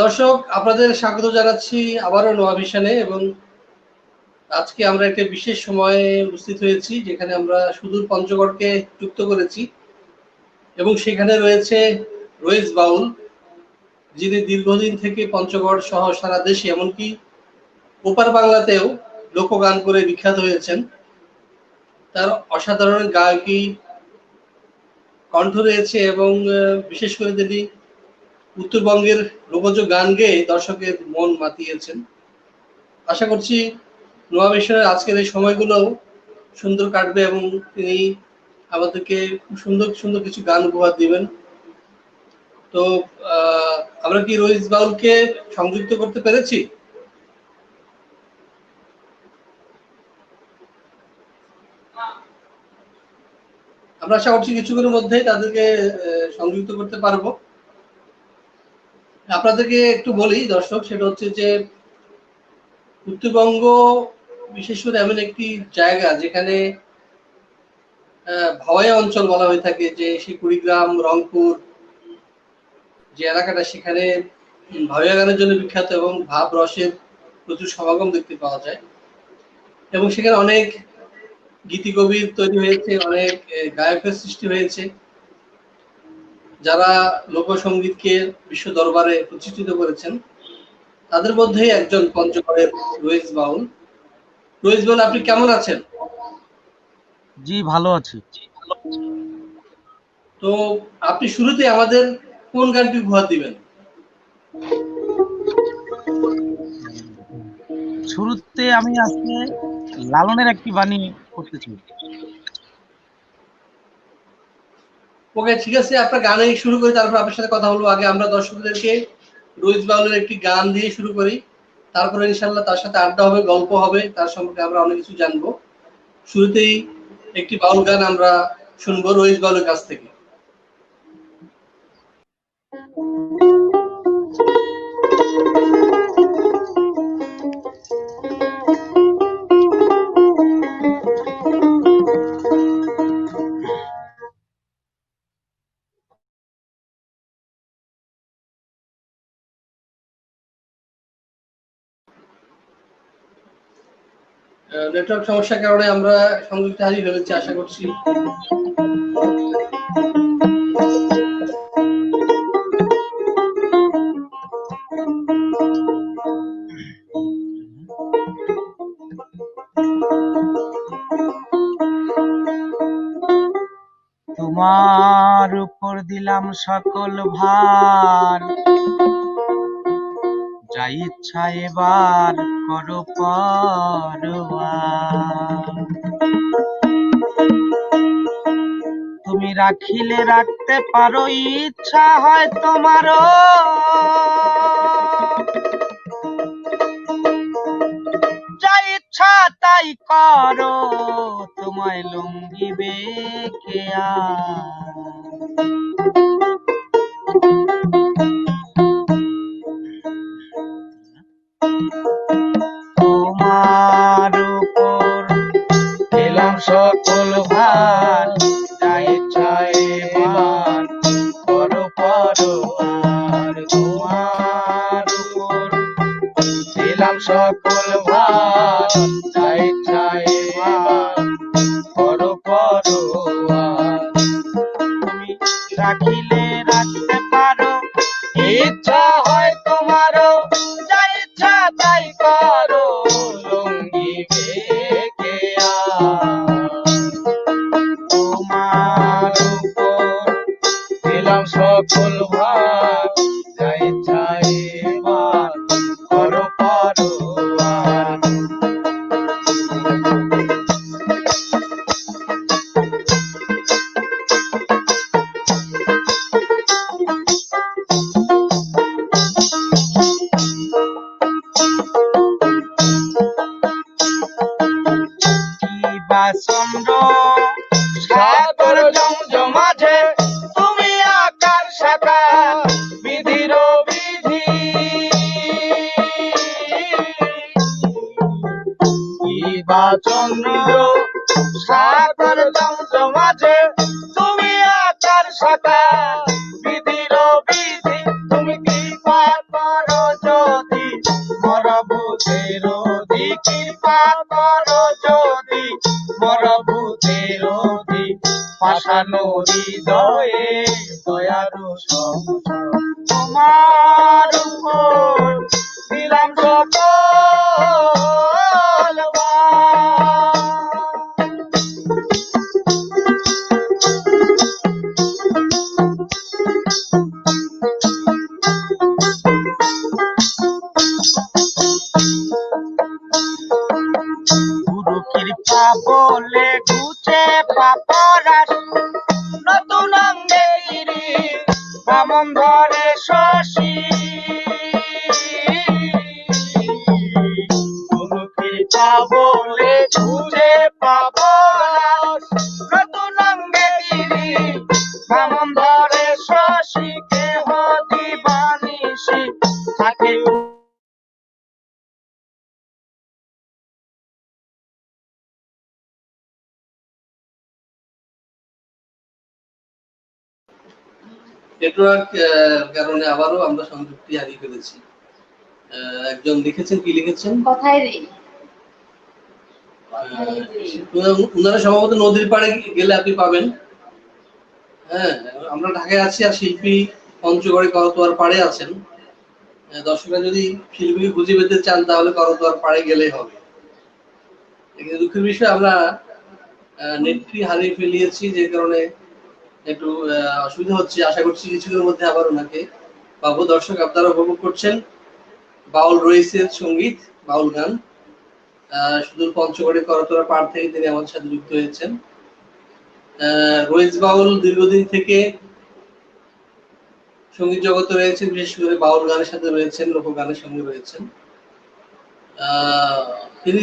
দর্শক, আপনাদের স্বাগত জানাচ্ছি আবারও নোয়া ভিশনে। এবং আজকে আমরা একটা বিশেষ সময়ে উপস্থিত হয়েছি, যেখানে আমরা সুদূর পঞ্চগড়কে যুক্ত করেছি এবং সেখানে রয়েছে রইস বাউল, যিনি দীর্ঘদিন থেকে পঞ্চগড় সহ সারা দেশে, এমনকি ওপার বাংলাতেও লোকগান করে বিখ্যাত হয়েছেন। তার অসাধারণ গায়কী কণ্ঠ রয়েছে এবং বিশেষ করে তিনি উত্তরবঙ্গের লোকজ গান গেয়ে দর্শকের মন মাতিয়েছেন। আশা করছি নোয়া মিশনের আজকের এই সময়গুলো সুন্দর কাটবে এবং তিনি আমাদেরকে খুব সুন্দর সুন্দর কিছু গান উপহার দিবেন। তো আমরা কি রইস বাউলকে সংযুক্ত করতে পেরেছি? আমরা আশা করছি কিছুক্ষণের মধ্যেই তাদেরকে সংযুক্ত করতে পারবো। আপনাদেরকে একটু বলি দর্শক, সেটা হচ্ছে যে উত্তরবঙ্গ বিশেষ করে এমন একটি জায়গা যেখানে ভাওয়াইয়া অঞ্চল বলা হয়ে থাকে, যে সেই কুড়িগ্রাম, রংপুর যে এলাকাটা, সেখানে ভাওয়াইয়া গানের জন্য বিখ্যাত এবং ভাব রসের প্রচুর সমাগম দেখতে পাওয়া যায়। এবং সেখানে অনেক গীতিকবির তৈরি হয়েছে, অনেক গায়কের সৃষ্টি হয়েছে, যারা লোকসঙ্গীতকে বিশ্ব দরবারে প্রতিষ্ঠিত করেছেন। তাদের মধ্যেই একজন পঞ্চগড়ের রইস বাউল। রইস বাউল, আপনি কেমন আছেন? জি, ভালো আছি। তো আপনি শুরুতে আমাদের কোন গানটি উপহার দিবেন? শুরুতে আমি আজকে লালনের একটি বাণী করতে চাই। ওকে, ঠিক আছে, আপনার গানেই শুরু করি, তারপর আপনার সাথে কথা বলবো। আগে আমরা দর্শকদেরকে রইস বাউলের একটি গান দিয়ে শুরু করি, তারপরে ইনশাল্লাহ তার সাথে আড্ডা হবে, গল্প হবে, তার সম্পর্কে আমরা অনেক কিছু জানবো। শুরুতেই একটি বাউল গান আমরা শুনবো রইস বাউলের কাছ থেকে। নেটওয়ার্ক সমস্যার কারণে আমরা সংযুক্ত হারিয়ে ফেলেছি, আশা করছি তোমার উপর দিলাম সকল ভার, যা ইচ্ছা এবার করো পরোয়ার। তুমি রাখিলে রাখতে পারো, ইচ্ছা হয় তোমারও, যা ইচ্ছা তাই করো, তোমায় লঙ্ঘিবে কে আর। তোমার উপর দিলাম সকল ভার, যা ইচ্ছা এবার করো পরোয়ার। তোমার উপর দিলাম সকল ভার, যা ইচ্ছা এবার করো পরোয়ার। তুমি রাখিলে রাখতে পারো, ইচ্ছা হয় তোমারও, যা ইচ্ছা তাই করো, লঙ্ঘিবে কে আর। তোমার উপর দিলাম সকল ভার, যা ইচ্ছা এবার করো পরোয়ার। চন্দ্র সাগর জমজমাঝে, তুমি আকার সাকার বিধির বিধি। কিবা চন্দ্র সাগর জমজমাঝে, তুমি আকার সাকার বিধির বিধি। তুমি কি পার বসানো হৃদয়ে দয়ারু সংসার তোমার উপর দিলাম সকল ভার। গুরু কৃপা বলে ঘুচে পাপরাস নতুন অঙ্গে গিরি বামন ধরে শশী। গুরু কৃপা বলে ঘুচে পাপরাস নতুন অঙ্গে গিরি বামন ধরে শশী। কেহ দিবানিশি থাকে নেটওয়ার্ক কারণে আবারও আমরা সংযুক্তি হারিয়ে ফেলেছি। একজন লিখেছেন, কি লিখেছেন? কথাই রে ওনারা সম্ভবত নদীর পাড়ে গেলে আপনি পাবেন। হ্যাঁ, আমরা ঢাকায় আছি আর শিল্পী পঞ্চগড়ে করতোয়ার পাড়ে আছেন। দর্শকরা যদি শিল্পীকে খুঁজে পেতে চান তাহলে করতোয়ার পাড়ে গেলেই হবে। দুঃখের বিষয় আমরা নেটটি হারিয়ে ফেলিয়েছি, যে কারণে একটু অসুবিধা হচ্ছে। আশা করছি কিছুদিনের মধ্যে আবার ওনাকে পাবো। দর্শক, আপনারা উপভোগ করছেন বাউল রইসের সঙ্গীত, বাউল গান। সুদূর পঞ্চগড়ের করতোয়া পাড় থেকে তিনি আমাদের সাথে যুক্ত হয়েছেন। রইস বাউল দীর্ঘদিন থেকে সঙ্গীত জগতে রয়েছেন, বিশেষ করে বাউল গানের সাথে রয়েছেন, লোকগানের সঙ্গে রয়েছেন। তিনি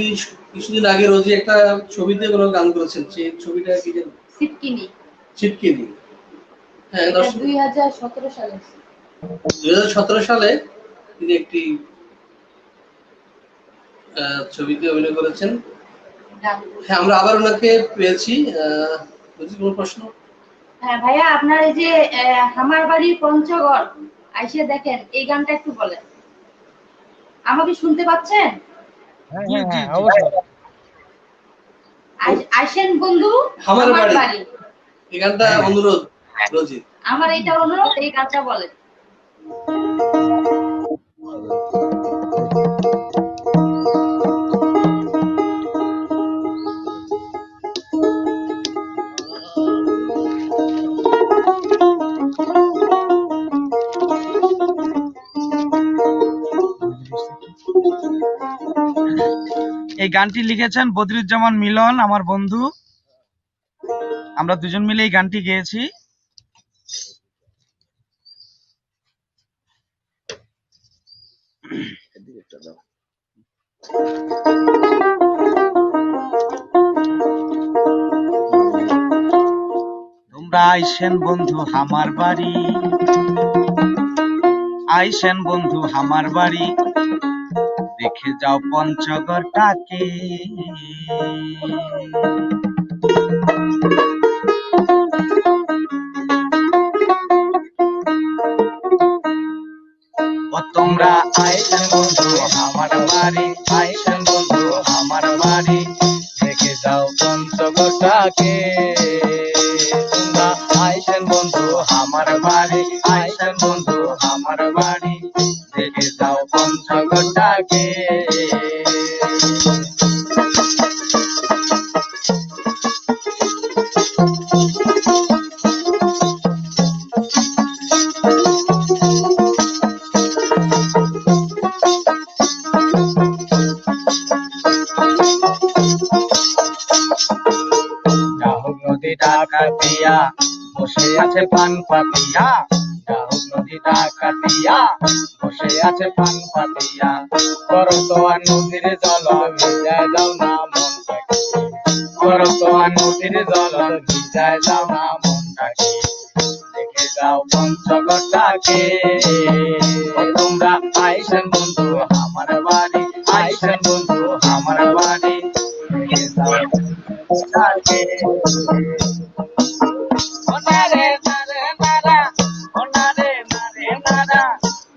কিছুদিন আগে রোজি একটা ছবিতে কোনো গান করেছেন, সেই ছবিটা কি যেন? সিটকিনি। ছিটকিনি। হ্যাঁ, 2017 সালে। 2017 সালে তিনি একটি ছবিতে অভিনয় করেছেন। হ্যাঁ, আমরা আবার ওনাকে পেয়েছি। বুঝি কোনো প্রশ্ন? হ্যাঁ ভাইয়া, আপনার এই যে আমার বাড়ি পঞ্চগড় আইসে দেখেন, এই গানটা একটু বলেন। আমাকে শুনতে পাচ্ছেন? হ্যাঁ অবশ্যই। আইসেন বন্ধু আমার বাড়ি, এই গানটা অনুরোধ রোজি। আমার এইটা অনুরোধ, এই গানটা বলেন। এই গানটি লিখেছেন বদরুজ্জামান মিলন, আমার বন্ধু। আমরা দুজন মিলে এই গানটি গেয়েছি। তোমরা আইসেন বন্ধু আমার বাড়ি, আইসেন বন্ধু আমার বাড়ি, দেখে যাও পঞ্চগড়টাকে। ও তোমরা আইসেন বন্ধু আমার বাড়ি, আইসেন বন্ধু আমার বাড়ি, দেখে যাও পঞ্চগড়টাকে। তোমরা আইসেন বন্ধু আমার বাড়ি, আইসেন বন্ধু আমার বাড়ি, দেখে যাও পঞ্চগড়টাকে। ডাহুক নদী ডাকাতিয়া বসে আছে পান পাতিয়া, ডাহুক নদী ডাকাতিয়া বসে আছে পান পাতিয়া, করতোয়া নদীর জল ভিজায় যাও না মনটাকে, করতোয়া নদীর জল ভিজায় যাও না মনটাকে, দেখে যাও পঞ্চগড়টাকে। তোমরা আইসেন বন্ধু আমার বাড়ি, আইসেন বন্ধু আমার বাড়ি, দেখে যাও পঞ্চগড়টাকে। ওনারে নারে নারা, ওনারে নারে নারা,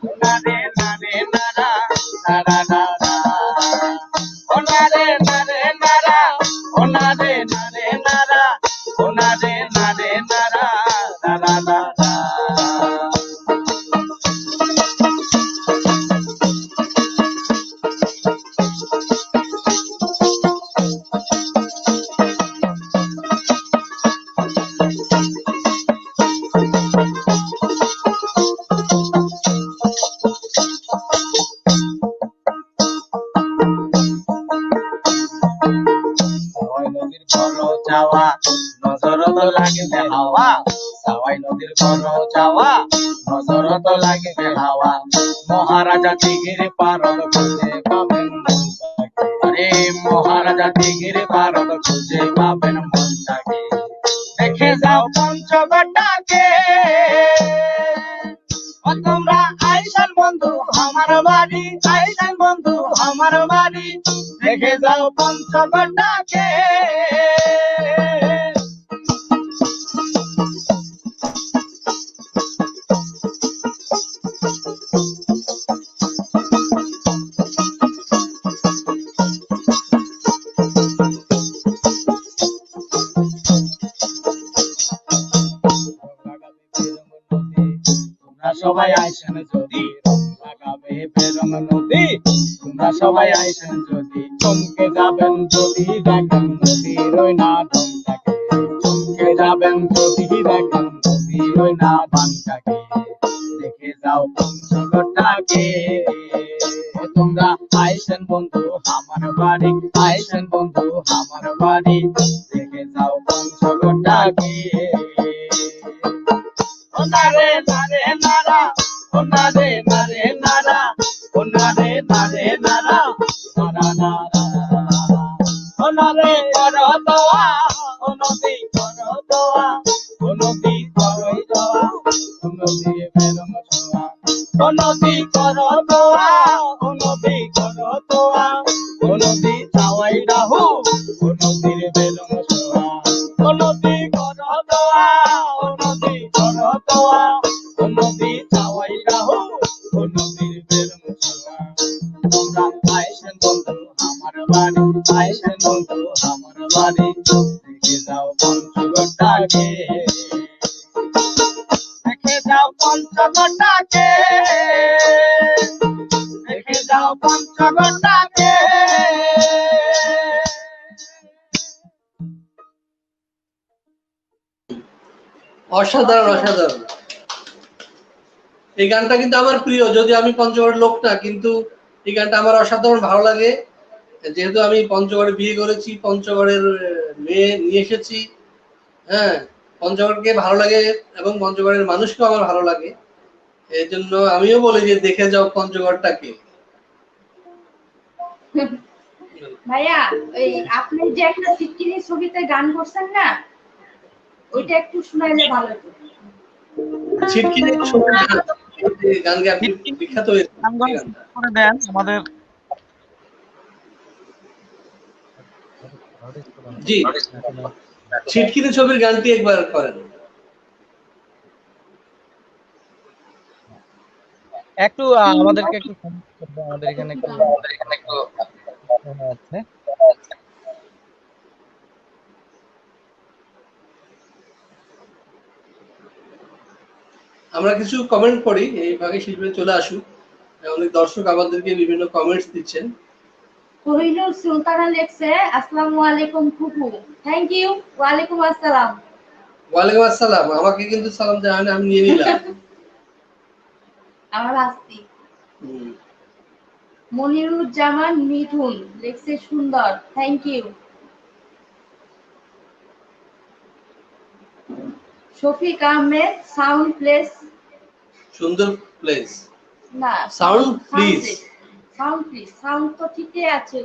ওনারে নারে নারা, নারা নারা, ওনারে নারে নারা, ওনারে নারে নারা, ওনারে নারে না না। সাওয়াই নদীর বড় যাওয়া নজর তো লাগবে হাওয়া, সাওয়াই নদীর বড় যাওয়া নজর তো লাগবে হাওয়া। মহারাজা দিঘির পারদ খুঁজে পাবেন মনটাকে, আরে মহারাজা দিঘির পারদ খুঁজে পাবেন মনটাকে। দেখে যাও পঞ্চগড়টাকে, ও তোমরা আইসান বন্ধু আমার বাড়ি, আইসান বন্ধু আমার বাড়ি, দেখে যাও পঞ্চগড়টাকে। তোমরা সবাই আইসেন যদি, রং লাগাবে বেরং নদী, তোমরা সবাই আইসেন যদি, চমকে যাবেন যদি দেখেন নদীর ওই না ঢংটাকে, চমকে যাবেন যদি দেখেন নদীর ওই না বানটাকে। দেখে যাও পঞ্চগড়টাকে, তোমরা আইসেন বন্ধু আমার বাড়ি, আইসেন বন্ধু আমার বাড়ি, দেখে যাও পঞ্চগড়টাকে। ও নারে নারে নারা, ও নারে নারে নারা, ও নারে নারে নারা, নারা নারা। ও নারে করো দোয়া, ও নদী করো দোয়া, ও নদী করই দোয়া, ও নদী বেরম ছোঁয়া, ও নদী করো দোয়া, ও নদী করো দোয়া, ও নদী চাওয়াই রাহু, ও নদীর বেরম ছোঁয়া, ও নদী করো দোয়া, ও নদী করো দোয়া, ও নদী চাওয়াই রাহু, ও নদীর বেরম ছোঁয়া। তোমরা আইসেন বন্ধু আমার বাড়ি, আইসেন বন্ধু আমার বাড়ি, দেখে যাও পঞ্চগড়টাকে, দেখে যাও পঞ্চগড়টাকে, দেখে যাও পঞ্চগড়টাকে। অসাধারণ অসাধারণ। এই গানটা কিন্তু আমার প্রিয়, যদি আমি পঞ্চগড়ের লোক না, কিন্তু এই গানটা আমার অসাধারণ ভালো লাগে। যেহেতু আমি পঞ্চগড়ে বিয়ে করেছি, পঞ্চগড়ের মেয়ে নিয়ে এসেছি, হ্যাঁ, পঞ্চগড়কে ভালো লাগে এবং পঞ্চগড়ের মানুষকেও আমার ভালো লাগে। এই জন্য আমিও বলি যে দেখে যাও পঞ্চগড়টাকে। ভাইয়া ওই আপনি যে একটা সিটকিনি ছবিতে গান করছেন না, ওইটা একটু শোনাইলে ভালো হতো। ছিটকিনি গান গে আপনি বিখ্যাত হয়েছে গানটা। করে দেন আমাদের। জি, ছিটকিনি ছবির গানটি একবার করেন। একটু আমাদেরকে একটু আমাদের এখানে একটু আছে। আমরা কিছু কমেন্ট পড়ি, এই ভাগে শিল্পী চলে আসুক। অনেক দর্শক আমাদেরকে বিভিন্ন কমেন্টস দিচ্ছেন। কোহিনুর সুলতানা লেখছে আসসালামু আলাইকুম ফুফু, থ্যাংক ইউ। ওয়ালাইকুম আসসালাম। ওয়ালাইকুম আসসালাম। আমাকে কিন্তু সালাম দেওয়া হয়নি, আমি নিয়ে নিলাম। আমার আসতি। মনিরুজ্জামান মিঠুন লেখছে সুন্দর, thank you. Shafiq Ahmed sound place, সুন্দর প্লেস না sound please, sound please, sound তো ঠিকই আছে।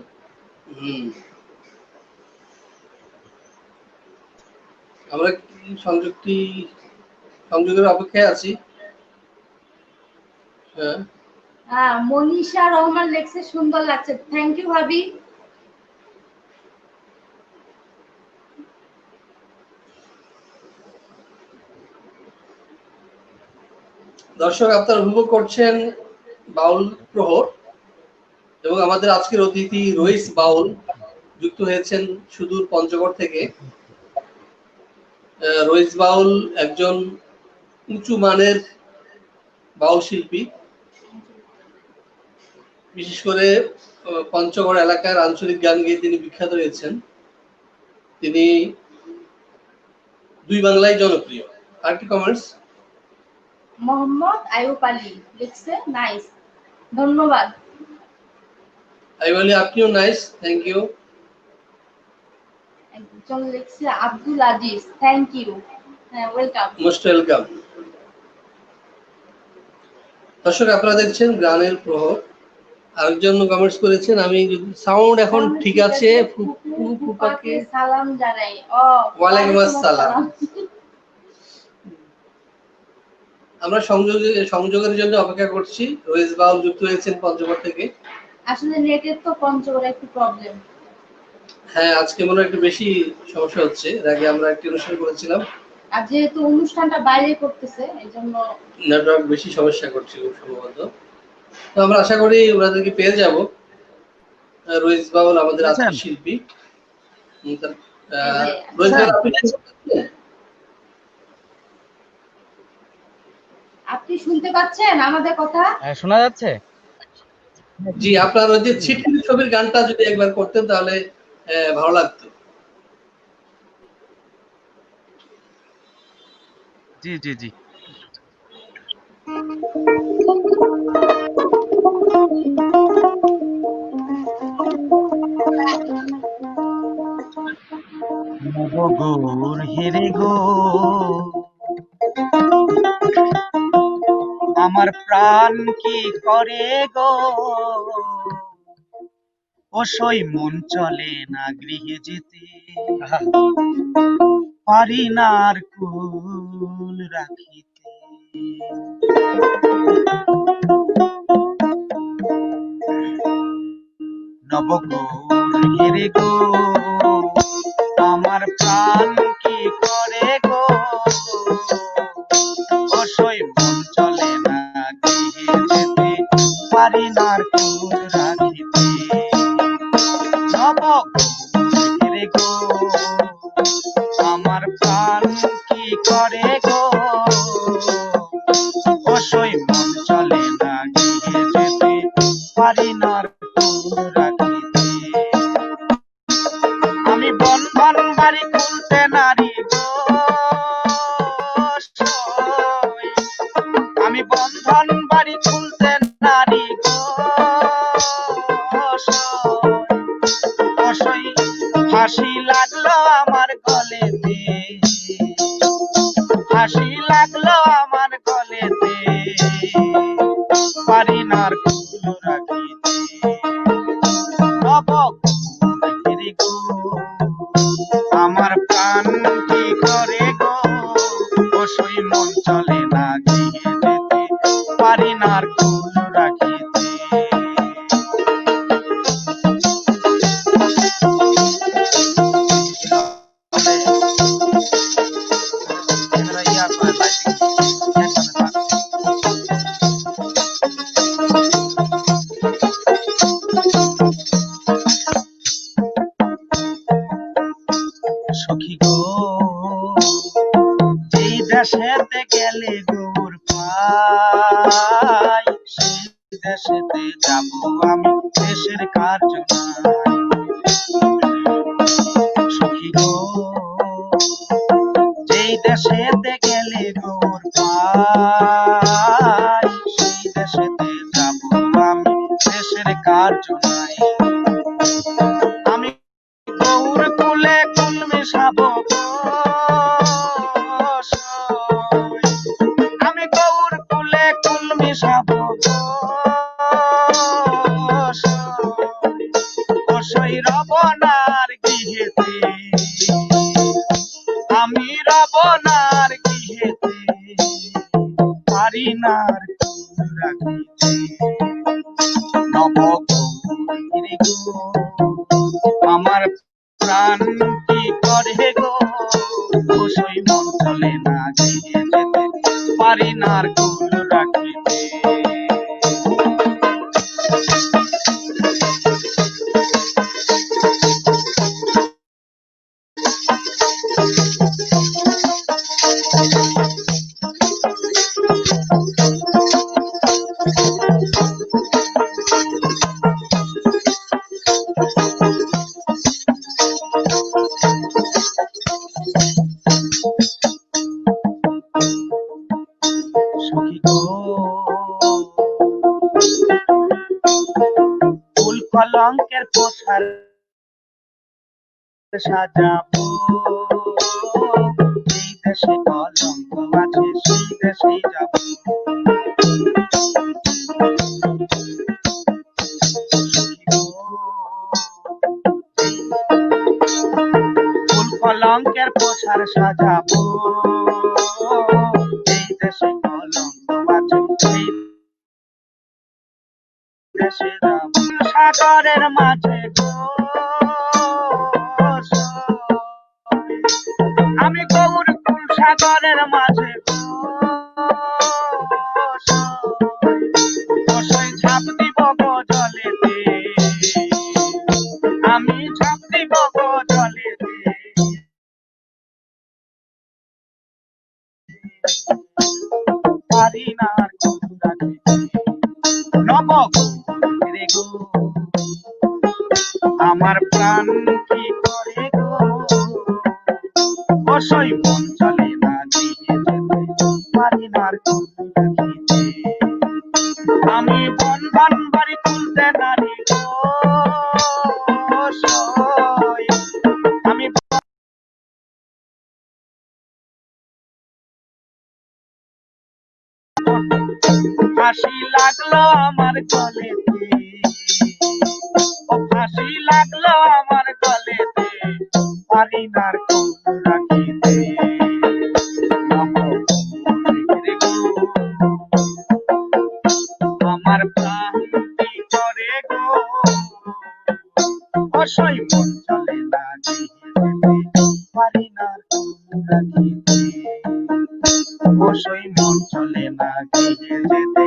আমরা কি সংযোগের অপেক্ষায় আছি। হ্যাঁ, মনীষা রহমান লেখছে সুন্দর লাগছে, থ্যাংক ইউ ভাবি। দর্শক আপনারা উপভোগ করছেন বাউল প্রহর এবং আমাদের আজকের অতিথি রইস বাউল যুক্ত হয়েছেন সুদূর পঞ্চগড় থেকে। রইস বাউল একজন উঁচু মানের বাউল শিল্পী, বিশেষ করে পঞ্চগড় এলাকার আঞ্চলিক গান গেয়ে তিনি বিখ্যাত হয়েছেন। তিনি দুই বাংলায় জনপ্রিয়। আর কি কমেন্টস? মোহাম্মদ আইয়ুব আলী লিখছে নাইস, ধন্যবাদ। আইয়ুব আলী আপনিও নাইস, থ্যাংক ইউ। একজন লিখছে আব্দুল আজিজ, থ্যাংক ইউ, হ্যাঁ ওয়েলকাম। Most welcome. দর্শক আপনারা দেখছেন গানের প্রহর। আরেকজন কমেন্টস করেছেন, আমি সাউন্ড এখন ঠিক আছে, ফুপু ফুপাকে সালাম জানাই। ওয়ালাইকুম আসসালাম। আমরা সংযোগের জন্য অপেক্ষা করছি। রয়েস বাউল যুক্ত হয়েছেন পঞ্চগড় থেকে। আসলে নেটের তো পঞ্চগড়ে একটু প্রবলেম। হ্যাঁ, আজকে মনে হয় একটু বেশি সমস্যা হচ্ছে। এর আগে আমরা একটি অনুষ্ঠান করেছিলাম, আর যেহেতু অনুষ্ঠানটা বাইরে করতেছে এই জন্য নেটওয়ার্ক বেশি সমস্যা করছিল সম্ভবত। তো আমরা আশা করি ওনাদেরকে পেয়ে যাব। রয়েস বাউল আমাদের আজকের শিল্পী। রয়েস বাউল আপনি শুনতে পাচ্ছেন আমাদের কথা? হ্যাঁ, শোনা যাচ্ছে। জি, আপনার ওই যে ছিটকিনি ছবির গানটা যদি একবার করতেন তাহলে ভালো লাগতো। জি জি জি। নবগৌর হেরে গো আমার প্রাণ কি করে গো, অসই মন চলে না গৃহে যেতে, পারি না আর কুল রাখিতে। নবগৌর হেরে গো আমার প্রাণ কি করে গো, অসই মন চলে না গৃহে যেতে, পারি না আর কুল রাখিতে। নবগৌর হেরে গো আমার প্রাণ কি করে গো, অসই মন চলে না গৃহে যেতে, পারি না আর কুল রাখিতে। আমি বন্ধন বাড়ি খুলতে নারী গো, আমি বন্ধন বাড়ি খুলতে নারী গো, অসই ফাঁসি লাগলো আমার গলেতে, ফাঁসি লাগলো আমার গলেতে, পারি না আর কুল রাখিতে। নবগৌর হেরে গো আমার প্রাণ কি করে গো, অসই মন চলে না গৃহে যেতে, পারি না আর কুল রাখিতে। সখী গো এই দেশেতে গেলে গৌর পাই, সেই দেশেতে যাব আমি দেশের কার্য নাই। সখী গো যেই দেশেতে গেলে গৌর পাই, সেই দেশেতে যাব আমি দেশের কার্য নাই। আমি গৌর কুলে কুল মিশাবো গো, আমি গৌর কুলে কুল মিশাবো গো, অসই রব নার গৃহেতে, আমি রব নার গৃহেতে, পারি না আর কুল রাখিতে। নবগৌর হেরে গো আমার প্রাণ কি করে গো, অসই মন চলে না গৃহে যেতে, পারি না আর কুল রাখিতে। সখী গো, ফুল কলঙ্কের পোশাক সাজাবো, যেই দেশে কলঙ্ক আছে সেই দেশেই যাব। ফুল কলঙ্কের পোশাক সাজাবো, যেই দেশে কলঙ্ক আছে সেই দেশে যাব। সাগরের মাঝে গো, আমি গৌর কুল সাগরের মাঝে ঝাঁপ দিব গো জলেতে, আমি ঝাঁপ দিব গো জলেতে। পারি না আর কুল রাখিতে, নব রে গো, আমার প্রাণ কি করে গো, অসই মন চলে না দিয়ে যেতে, পারি না আর কুল রাখিতে। আমি বন্ধন বাড়ি তুলতে নারী গো, সই। আমি ফাঁসি লাগলো আমার গলেতে, ও ফাঁসি লাগলো আমার গলেতে, পারি না আর কুল রাখিতে। আমার প্রাণ কি করে গো, অসই মন চলে না দিয়ে যেতে, পারি না আর কুল রাখিতে। অসই মন চলে না দিয়ে যেতে,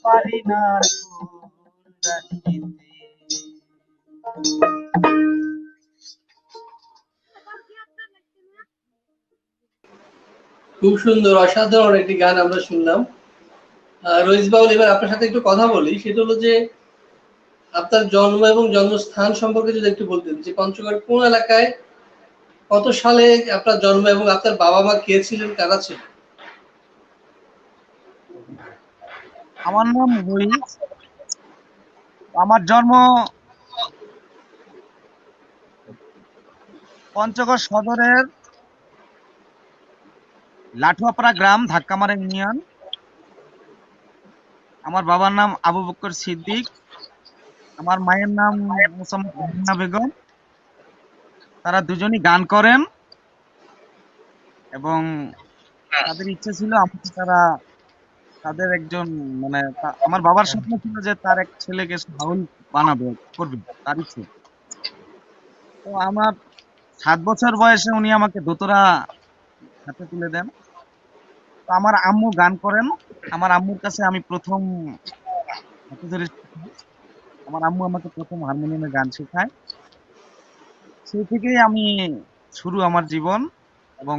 পারি না আর কুল রাখিতে। খুব সুন্দর, অসাধারণ একটি গান আমরা শুনলাম। রইস বাউল, এবার আপনার সাথে একটু কথা বলি। সেটা হলো যে আপনার জন্ম এবং জন্মস্থান সম্পর্কে যদি একটু বলতেন, যে পঞ্চগড় কোন এলাকায়, কত সালে আপনার জন্ম, এবং আপনার বাবা মা কে ছিলেন, কারা ছিল? আমার নাম রইস। আমার জন্ম পঞ্চগড় সদরের লাঠুয়াপাড়া গ্রাম, ধাক্কামারা ইউনিয়ন। আমার বাবার নাম আবু বকর সিদ্দিক, আমার মায়ের নাম মোসাম্মদ আমিনা বেগম। তারা দুজনই গান করেন এবং তাদের ইচ্ছে ছিল আমাকে তারা, তাদের একজন মানে আমার বাবার স্বপ্ন ছিল যে তার এক ছেলেকে বাউল বানাবে, করবে, তার ইচ্ছে। তো আমার 7 বছর বয়সে উনি আমাকে দোতরা হাতে তুলে দেন। তো আমার আম্মু গান করেন। আমার আম্মুর কাছে আমি প্রথম হাতে ধরে আমার আম্মু আমাকে প্রথম হারমোনিয়ামে গান শেখায়। সেই থেকেই আমি শুরু আমার জীবন, এবং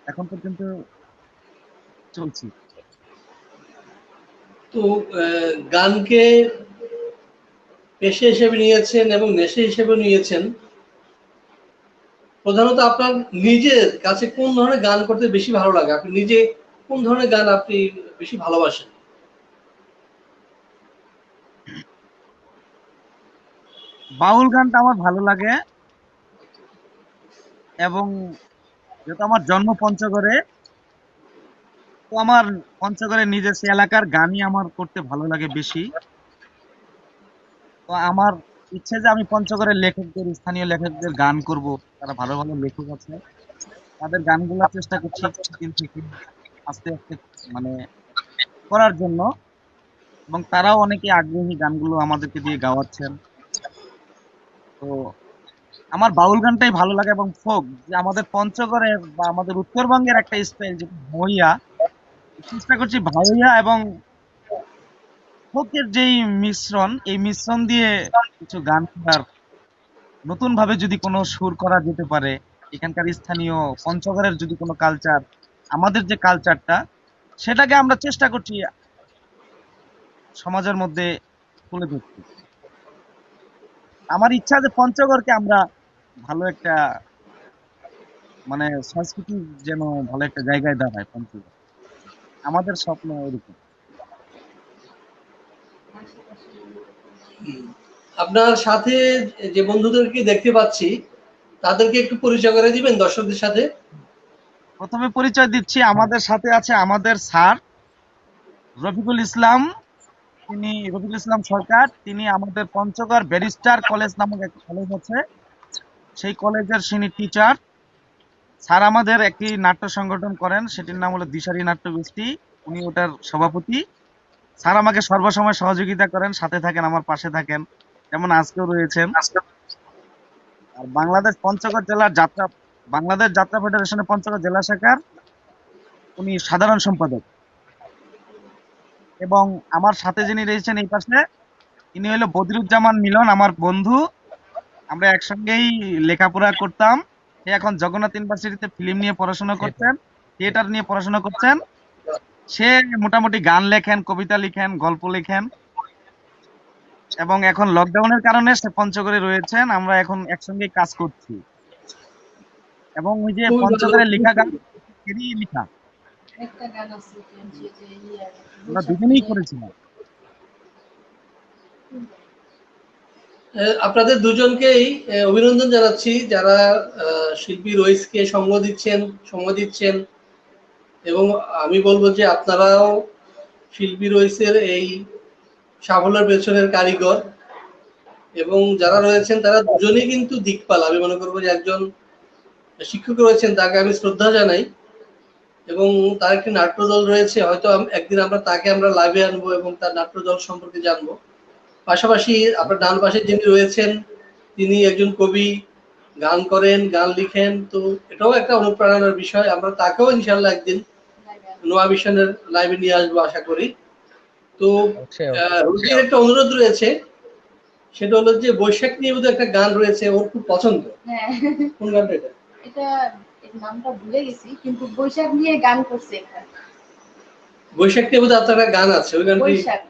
এখন পর্যন্ত চলছি। তো গানকে পেশা হিসেবে নিয়েছেন এবং নেশা হিসেবে নিয়েছেন। প্রধানত আপনার নিজের কাছে কোন ধরনের গান করতে বেশি ভালো লাগে? আপনি নিজে কোন ধরনের গান আপনি বেশি ভালোবাসেন? বাউল গানটা আমার ভালো লাগে, এবং যেহেতু আমার জন্ম পঞ্চগড়ে, তো আমার পঞ্চগড়ের নিজস্ব এলাকার গানই আমার করতে ভালো লাগে বেশি। তো আমার ইচ্ছে যে আমি পঞ্চগড়ের লেখকদের, স্থানীয় লেখকদের গান করব। তারা ভালো ভালো লেখক আছে, তাদের গানগুলো চেষ্টা করছি কিছুদিন থেকে আস্তে আস্তে মানে করার জন্য, এবং তারাও অনেকে আগ্রহী গানগুলো আমাদেরকে দিয়ে গাওয়াচ্ছেন। তো আমার বাউল গানটাই ভালো লাগে, এবং ফোক যে আমাদের পঞ্চগড়ের বা আমাদের উত্তরবঙ্গের একটা স্টাইল, যেটা ভাইয়া, চেষ্টা করছি ভাইয়া এবং ফোকের যেই মিশ্রণ, এই মিশ্রণ দিয়ে কিছু গান করার, নতুন ভাবে যদি কোনো সুর করা যেতে পারে, এখানকার স্থানীয় পঞ্চগড়ের যদি কোনো কালচার, আমাদের যে কালচারটা, সেটাকে আমরা চেষ্টা করছি সমাজের মধ্যে তুলে ধরতে। আমার ইচ্ছা যে পঞ্চগড়কে আমরা ভালো একটা মানে সংস্কৃতি যেন ভালো একটা জায়গায় দাঁড়ায় পঞ্চগড়, আমাদের স্বপ্ন এরকম। হুম। আপনার সাথে যে বন্ধুদেরকে দেখতে পাচ্ছি তাদেরকে একটু পরিচয় করে দিবেন দর্শকদের সাথে। প্রথমে পরিচয় দিচ্ছি, আমাদের সাথে আছে আমাদের স্যার রফিকুল ইসলাম, তিনি রফিকুল ইসলাম সরকার। তিনি আমাদের পঞ্চগড় ব্যারিস্টার কলেজ নামক একটা কলেজ আছে, সেই কলেজের তিনি টিচার। স্যার আমাদের একটি নাট্য সংগঠন করেন, সেটির নাম হলো দিশারি নাট্য গোষ্ঠী, উনি ওটার সভাপতি। স্যার আমাকে সর্বসময় সহযোগিতা করেন, সাথে থাকেন, আমার পাশে থাকেন, যেমন আজকেও রয়েছেন। আর বাংলাদেশ পঞ্চগড় জেলার যাত্রা, বাংলাদেশ যাত্রা ফেডারেশনের পঞ্চগড় জেলা শাখার উনি সাধারণ সম্পাদক। এবং আমার সাথে যিনি রয়েছেন এই পাশে, ইনি হলো বদিরুজ্জামান মিলন, আমার বন্ধু। আমরা একসঙ্গেই লেখাপড়া করতাম। সে এখন জগন্নাথ ইউনিভার্সিটিতে ফিল্ম নিয়ে পড়াশোনা করছেন, থিয়েটার নিয়ে পড়াশোনা করছেন। সে মোটামুটি গান লেখেন, কবিতা লিখেন, গল্প লেখেন, এবং এখন লকডাউনের কারণে সে পঞ্চগড়ে রয়েছেন। আমরা এখন একসঙ্গেই কাজ করছি। এবং ওই যে খুবই ভালো। পঞ্চগড়ের লেখা গান এরই লেখা, একটা গান আছে যে আমরা দুজনেই করেছিলাম। আপনাদের দুজনকেই অভিনন্দন জানাচ্ছি, যারা শিল্পী রইসকে সঙ্গ দিচ্ছেন। এবং আমি বলবো যে আপনারাও শিল্পী রইসের এই সাফল্যের পেছনের কারিগর, এবং যারা রয়েছেন তারা দুজনেই কিন্তু দিকপাল। আমি মনে করবো যে একজন শিক্ষক রয়েছেন, তাকে আমি শ্রদ্ধা জানাই, এবং তার একটি নাট্যদল রয়েছে। হয়তো একদিন তাকে আমরা লাইভে আনবো এবং তার নাট্যদল সম্পর্কে জানবো। পাশাপাশি আপনার ডান পাশে যিনি রয়েছেন তিনি একজন কবি, গান করেন, গান লিখেন। তো এটাও একটা অনুপ্রেরণার বিষয়। আমরা তাকেও ইনশাল্লাহ একদিন নোয়া মিশনের লাইভে নিয়ে আসবো আশা করি। তো রুচির একটা অনুরোধ রয়েছে, সেটা হলো যে বৈশাখ নিয়ে বোধহয় একটা গান রয়েছে, ওর খুব পছন্দ। হ্যাঁ, কোন গানটা এটা? এটা এর নামটা ভুলে গেছি, কিন্তু বৈশাখ নিয়ে গান করছে একটা। বৈশাখ নিয়ে বোধহয় আপনার একটা গান আছে, ওই গানটি। বৈশাখ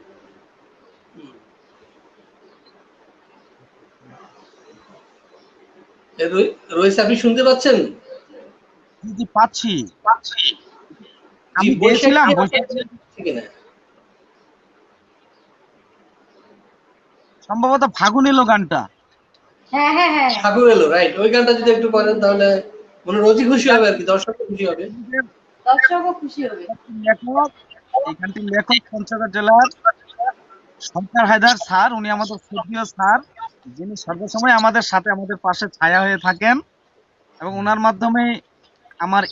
রয়েছে, আপনি শুনতে পাচ্ছেন? জি পাচ্ছি। আমি জি, বৈশাখ গেছিলাম, নিয়ে বৈশাখ আছে কিনা? সম্ভবত ফাগুন এলো গানটা। হ্যাঁ হ্যাঁ হ্যাঁ ঠাকুর এলো, রাইট। ওই গানটা যদি একটু করেন তাহলে মনে রোজই খুশি হবে আর কি, দর্শক খুশি হবে। দর্শকও খুশি হবে। লেখক, এই গানটির লেখক পঞ্চগড় জেলার শঙ্কর হায়দার স্যার। উনি আমাদের শ্রদ্ধেয় স্যার, যিনি সর্বসময় আমাদের সাথে, আমাদের পাশে ছায়া হয়ে থাকেন। এবং ওনার মাধ্যমে আমার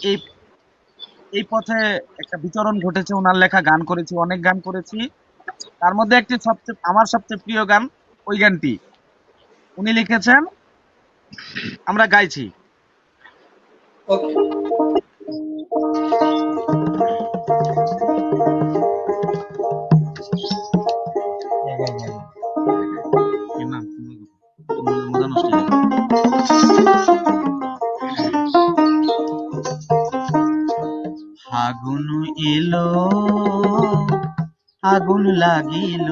এই পথে একটা বিচরণ ঘটেছে। ওনার লেখা গান করেছি, অনেক গান করেছি। তার মধ্যে একটি আমার সবচেয়ে প্রিয় গান, ওই গানটি উনি লিখেছেন, আমরা গাইছি। ওকে। ফাগুন এলো, আগুন লাগিল,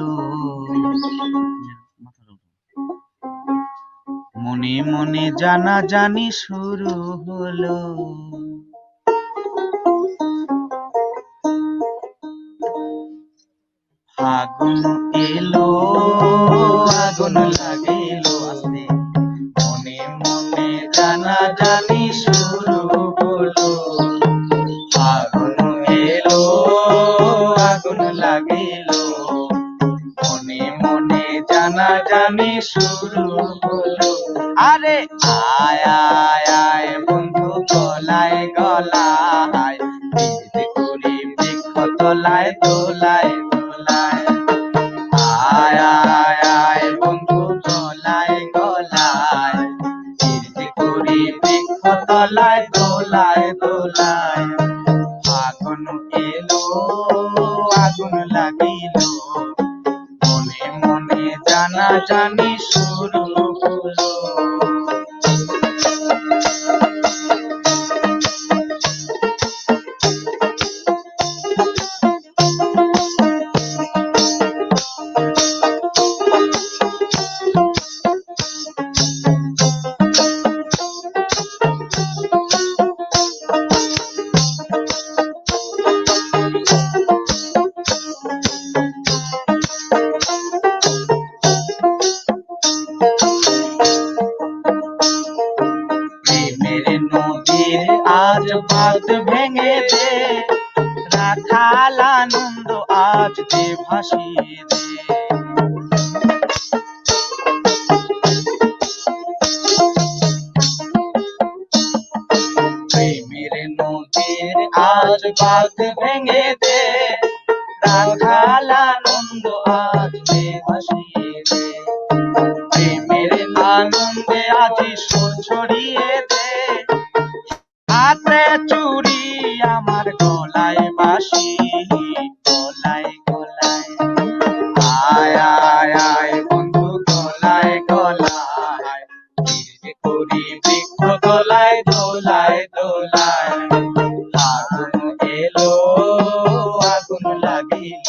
মনে মনে জানা জানি শুরু হলো। ফাগুন এলো, আগুন লাগিল, আস্তে, মনে মনে জানা জানি শুরু হলো। ফাগুন এলো, আগুন লাগিল, মনে মনে জানা জানি শুরু হলো। আরে আয় আয় আয় বন্ধু গলায় গলায়, পিড়িত করি বৃক্ষ তলায় দোলায় দোলায়। আয় আয় আয় বন্ধু গলায় গলায়, পিড়িত করি বৃক্ষ তলায় দোলায় দোলায়। ফাগুন এলো, আগুন লাগিল, মনে মনে জানা জানি শুরু হলো। বাঁধ ভেঙে দে, রাখাল আনন্দ আজ দে ভাসিয়ে দে। প্রেমের নদীর আজ বাঁধ ভেঙে দে, রাখাল আনন্দ আজ দে ভাসিয়ে দে। প্রেমের আনন্দে আজি সুর ছড়িয়ে দে, হাতে চুড়ি আমার গলায় বাঁশি, গলায় গলায় আয় আয় আয় বন্ধু গলায় গলায়, ধীরে করি বৃক্ষ দোলায় দোলায় দোলায়। আগুন এলো আগুন লাগিল,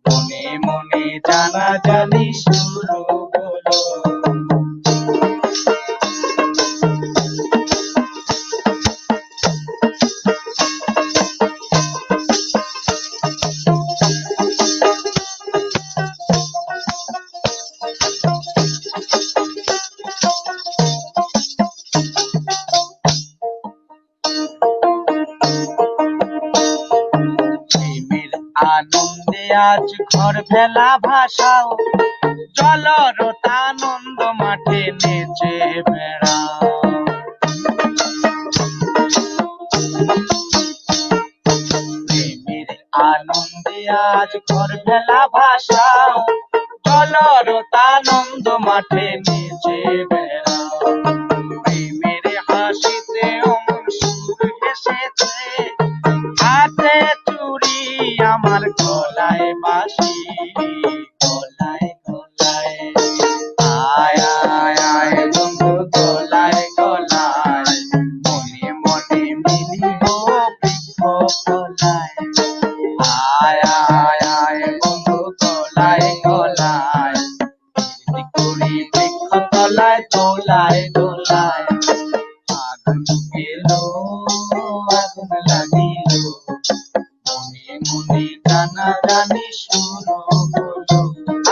মনে মনে জানা জানি শুরু হলো। প্রেমের আনন্দে আজ ঘর ভেলা ভাসাও, জলরতানন্দ মাঠে নেচে বেড়াও। প্রেমের আনন্দে আজ ঘর ভেলা ভাসাও, জলরতানন্দ মাঠে নেচে বেড়াও। প্রেমের হাসিতে অমন সুর হেসেছে, হাতে চুড়ি আমার গলায় বাঁশি, গলায় গলায় আয় আয় আয় বন্ধু গলায় গলায়, মনে মনে মিলিব বৃক্ষ তলায়। আয় আয় আয় বন্ধু গলায় গলায়, ধীরে করি বৃক্ষ তলায় দোলায় দোলায়। আগুন এলো আগুন লাগিল, মনে মনে জানা জানি শুরু হলো।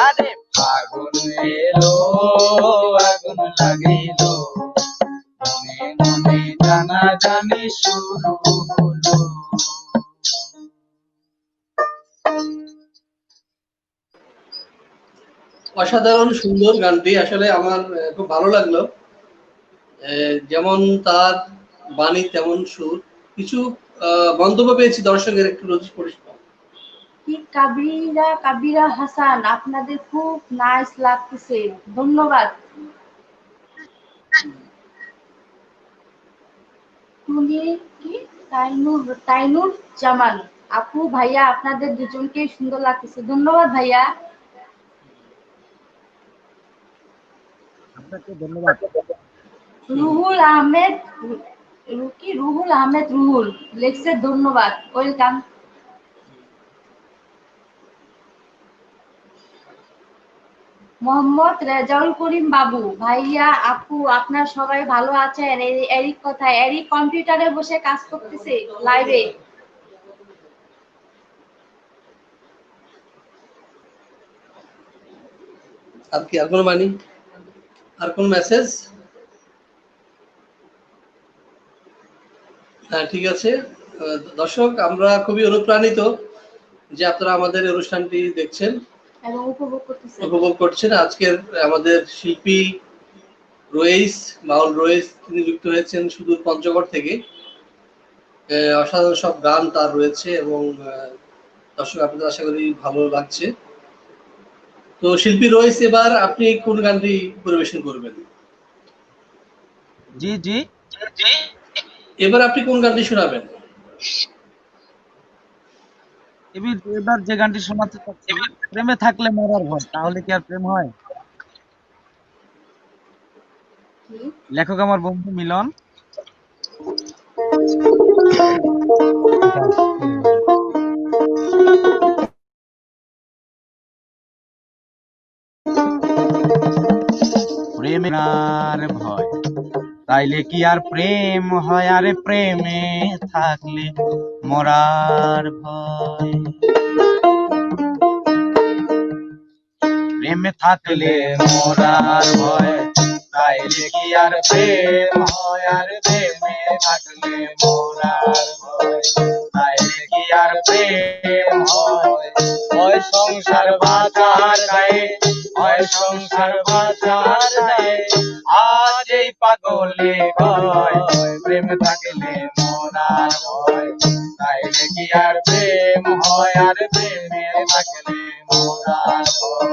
আরে আগুন এলো আগুন লাগিল, মনে মনে জানা জানি শুরু হলো। অসাধারণ সুন্দর গানটি, আসলে আমার খুব ভালো লাগলো। যেমন তার বাণী তেমন সুর। কিছু মন্তব্য পেয়েছি দর্শকের, একটু রোজ পরিষ্কার। কি কাবিরা কাবিরা হাসান, আপনাদের খুব নাইস লাগতেছে, ধন্যবাদ। টুনি কি তাইনুর জামান আপু, ভাইয়া আপনাদের দুজনকে সুন্দর লাগতেছে, ধন্যবাদ ভাইয়া। আপনাকে ধন্যবাদ। রুহুল আহমেদ রুহুল লেখছে ধন্যবাদ, ওয়েলকাম। মোহাম্মদ রেজাউল করিম বাবু, ভাইয়া আপু আপনার সবাই ভালো আছেন? এরিক কোথায়? এরিক কম্পিউটারে বসে কাজ করতেছে লাইভে। আর কি আর কোনো বাণী, আর কোন মেসেজ? হ্যাঁ, ঠিক আছে। দর্শক, আমরা খুবই অনুপ্রাণিত যে আপনারা আমাদের এই অনুষ্ঠানটি দেখছেন এবং উপভোগ করছেন। আজকের আমাদের শিল্পী রইস, মাউল রইস, তিনি যুক্ত হয়েছেন সুদূর পঞ্চগড় থেকে। অসাধারণ সব গান তার রয়েছে এবং দর্শক আপনাদের আশা করি ভালো লাগছে। তো শিল্পী রইস, এবার আপনি কোন গানটি পরিবেশন করবেন? জি জি, এবার আপনি কোন গানটি শোনাবেন? এবার যে গানটি শোনাতে চাচ্ছি, প্রেমে থাকলে মরার ভয়, তাহলে কি আর প্রেম হয়? লেখক আমার বন্ধু মিলন। প্রেমের ভয়, তাইলে কি আর প্রেম হয়? আরে প্রেমে থাকলে মরার ভয়। প্রেমে থাকলে মরার ভয়, তাইলে কি আর প্রেম হয়? আরে প্রেমে থাকলে মরার প্রেম হয়, হয় সংসার বাঁচার দায়ে, হয় সংসার বাঁচার দায়ে। আজ এই পাগলে কয় প্রেম থাকলে মরার হয়, তাইলে কি আর প্রেম হয়, আর প্রেমে থাকলে মরার হয়।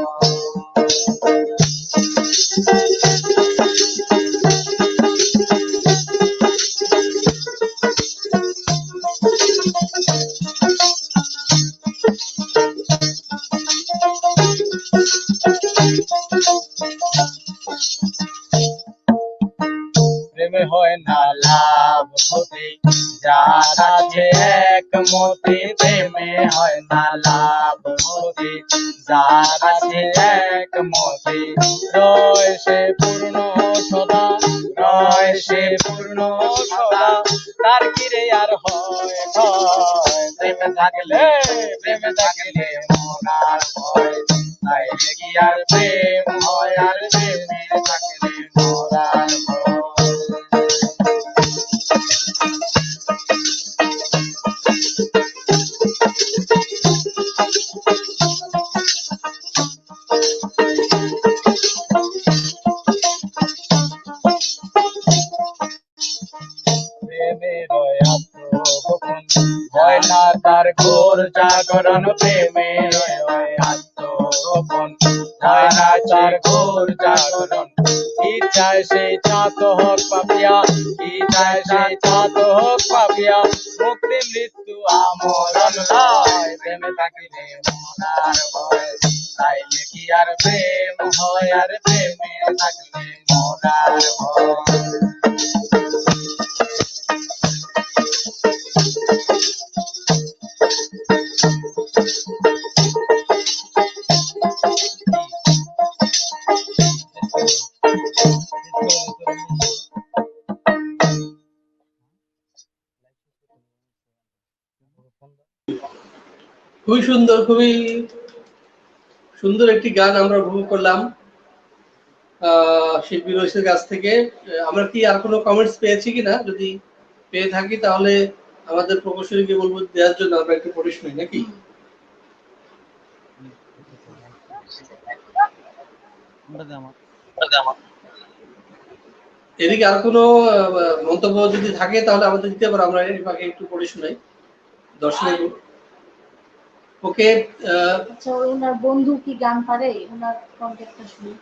প্রেমে হয় না লাভ ক্ষতি, যার আছে একমতি। প্রেমে হয় না লাভ ক্ষতি, যার আছে একমতি। রয় সে পূর্ণ সদা, রয় সে পূর্ণ সদা, তার কিরে আর হয় ক্ষয়। প্রেমে থাকলে, প্রেমে থাকলে মনার হয়, তাইলে কি আর প্রেম হয়, আর প্রেমে থাকলে মরার হয়। প্রেমের আত্মগোপন হয় না তার ঘোর জাগরণ। প্রেমের আত্মগোপন হয় না তার ঘোর জাগরণ। কি চায় সেই চাঁদ হোক পাপিয়া, কি চায় সেই চাঁদ হোক পাপিয়া। মুক্তি মৃত্যু আমরণ লয়, প্রেমে থাকিলে মরার ভয়, তাইলে কি আর প্রেম হয়, আর প্রেমে থাকলে মরার ভয়। খুবই সুন্দর, খুবই সুন্দর একটি গান আমরা উপভোগ করলাম শিল্পী রইসের কাছ থেকে। আমরা কি আর কোনো কমেন্টস পেয়েছি কিনা? যদি পেয়ে থাকি তাহলে আমাদের প্রকৌশলীকে বলবো দেওয়ার জন্য, আমরা একটু পড়ে শুনি নাকি? এদিকে আর কোনো মন্তব্য যদি থাকে তাহলে আমাদের দিতে পারো, আমরা এর ফাঁকে একটু পড়ে শোনাই দর্শকের। ওকে, আচ্ছা, ওনার বন্ধু কি গান পারে? ওনার কন্ট্যাক্টটা শুনি।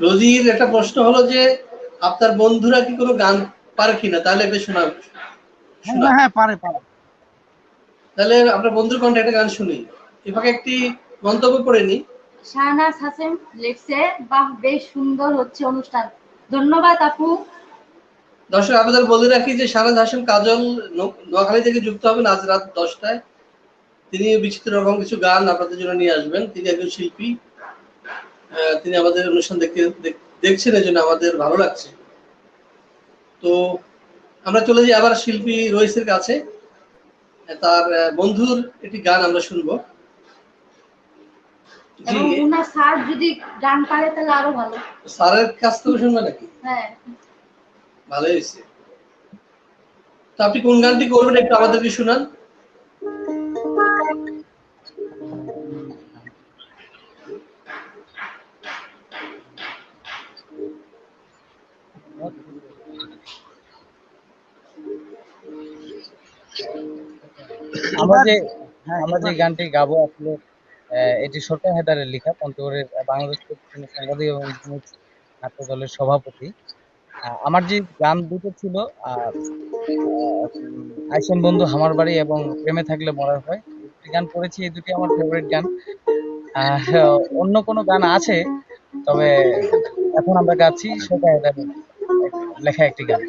রোজির একটা প্রশ্ন হলো যে আপনার বন্ধুরা কি কোনো গান পারে কিনা, তাহলে একটা শোনাবে। হ্যাঁ পারে পারে। তাহলে আপনার বন্ধুর কণ্ঠে একটা গান শুনি। এ ফাঁকে একটি মন্তব্য করে নি। শাহনাজ হাসেম লিখছে, বাহ বেশ সুন্দর হচ্ছে অনুষ্ঠান, ধন্যবাদ আপু। দর্শক আপনাদের বলে রাখি যে শাহনাজ হাসেম কাজল নোয়াখালী থেকে যুক্ত হবেন আজ রাত 10টায়। তিনি বিচিত্র রকম কিছু গান আপনাদের জন্য নিয়ে আসবেন। তিনি একজন শিল্পী, তিনি আমাদের অনুষ্ঠান দেখছেন, এই জন্য আমাদের ভালো লাগছে। তো আমরা চলে যাই আবার শিল্পী রইসের কাছে, তার বন্ধুর একটি গান আমরা শুনবো। এবং উনার স্যার যদি গান পারে তাহলে আরো ভালো। স্যারের কাছ থেকে শুনবে নাকি? হ্যাঁ, ভালোই হয়েছে। তো আপনি কোন গানটি করবেন একটু আমাদেরকে শোনান। আমরা যে গানটি গাবো আসলে এটি সরকার হেদারের লেখা, পঞ্চগড়ের বাংলাদেশ সাংবাদিক এবং নাট্য দলের সভাপতি। আমার যে গান দুটো ছিল, আইসেন বন্ধু আমার বাড়ি এবং প্রেমে থাকলে মরার হয়, দুটি গান পড়েছি। এই দুটি আমার ফেভারিট গান। অন্য কোনো গান আছে, তবে এখন আমরা গাচ্ছি সরকার হেদারের লেখা একটি গান।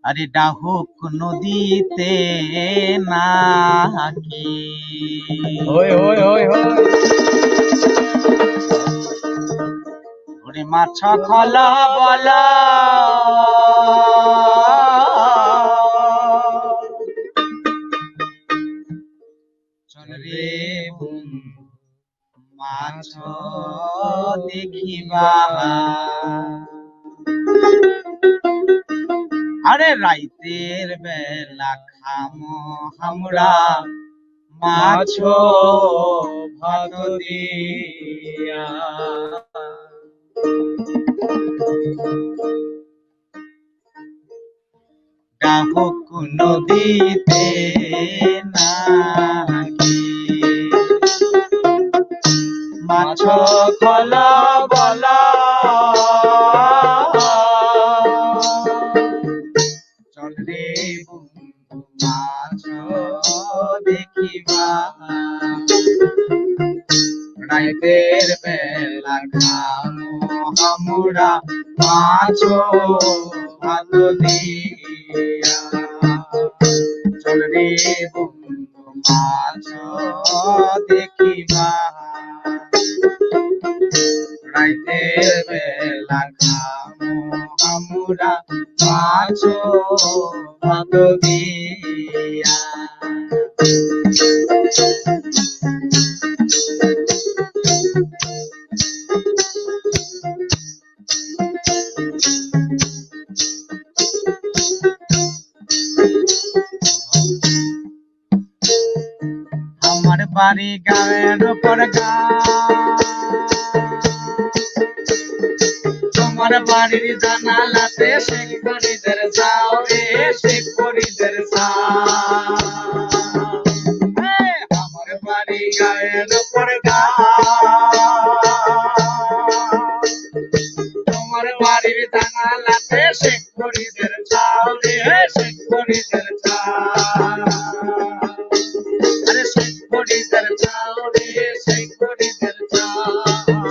আরে ডাহুক নদীতে নাকি, হই হই হই হই মাছ খোলা বলা চল রে বন্ধু মাছ দেখিবা আরে রাইতের বেলা খামো আমরা মাছ ভাত দিয়া ডাহুক নদীতে নাকি মাছ খোলা বলা চল রে বন্ধু মাছ দেখিবা রাইতের বেলা খামো আমরা মাছ ভাত দিয়া চল রে বন্ধু মাছ দেখিবা রাইতের বেলা খামো আমরা মাছ ভাত দিয়া আমার বাড়ি গাঁয়ের উপর তোমার বাড়ির জানালাতে শেখ ফরিদের ছাও রে শেখ ফরিদের ছাও আমার বাড়ি গাঁয়ের উপর তোমার বাড়ির জানালাতে শেখ ফরিদের ছাও রে শেখ ফরিদের ছাও আরে শেখ ফরিদের ছাও রে শেখ ফরিদের ছাও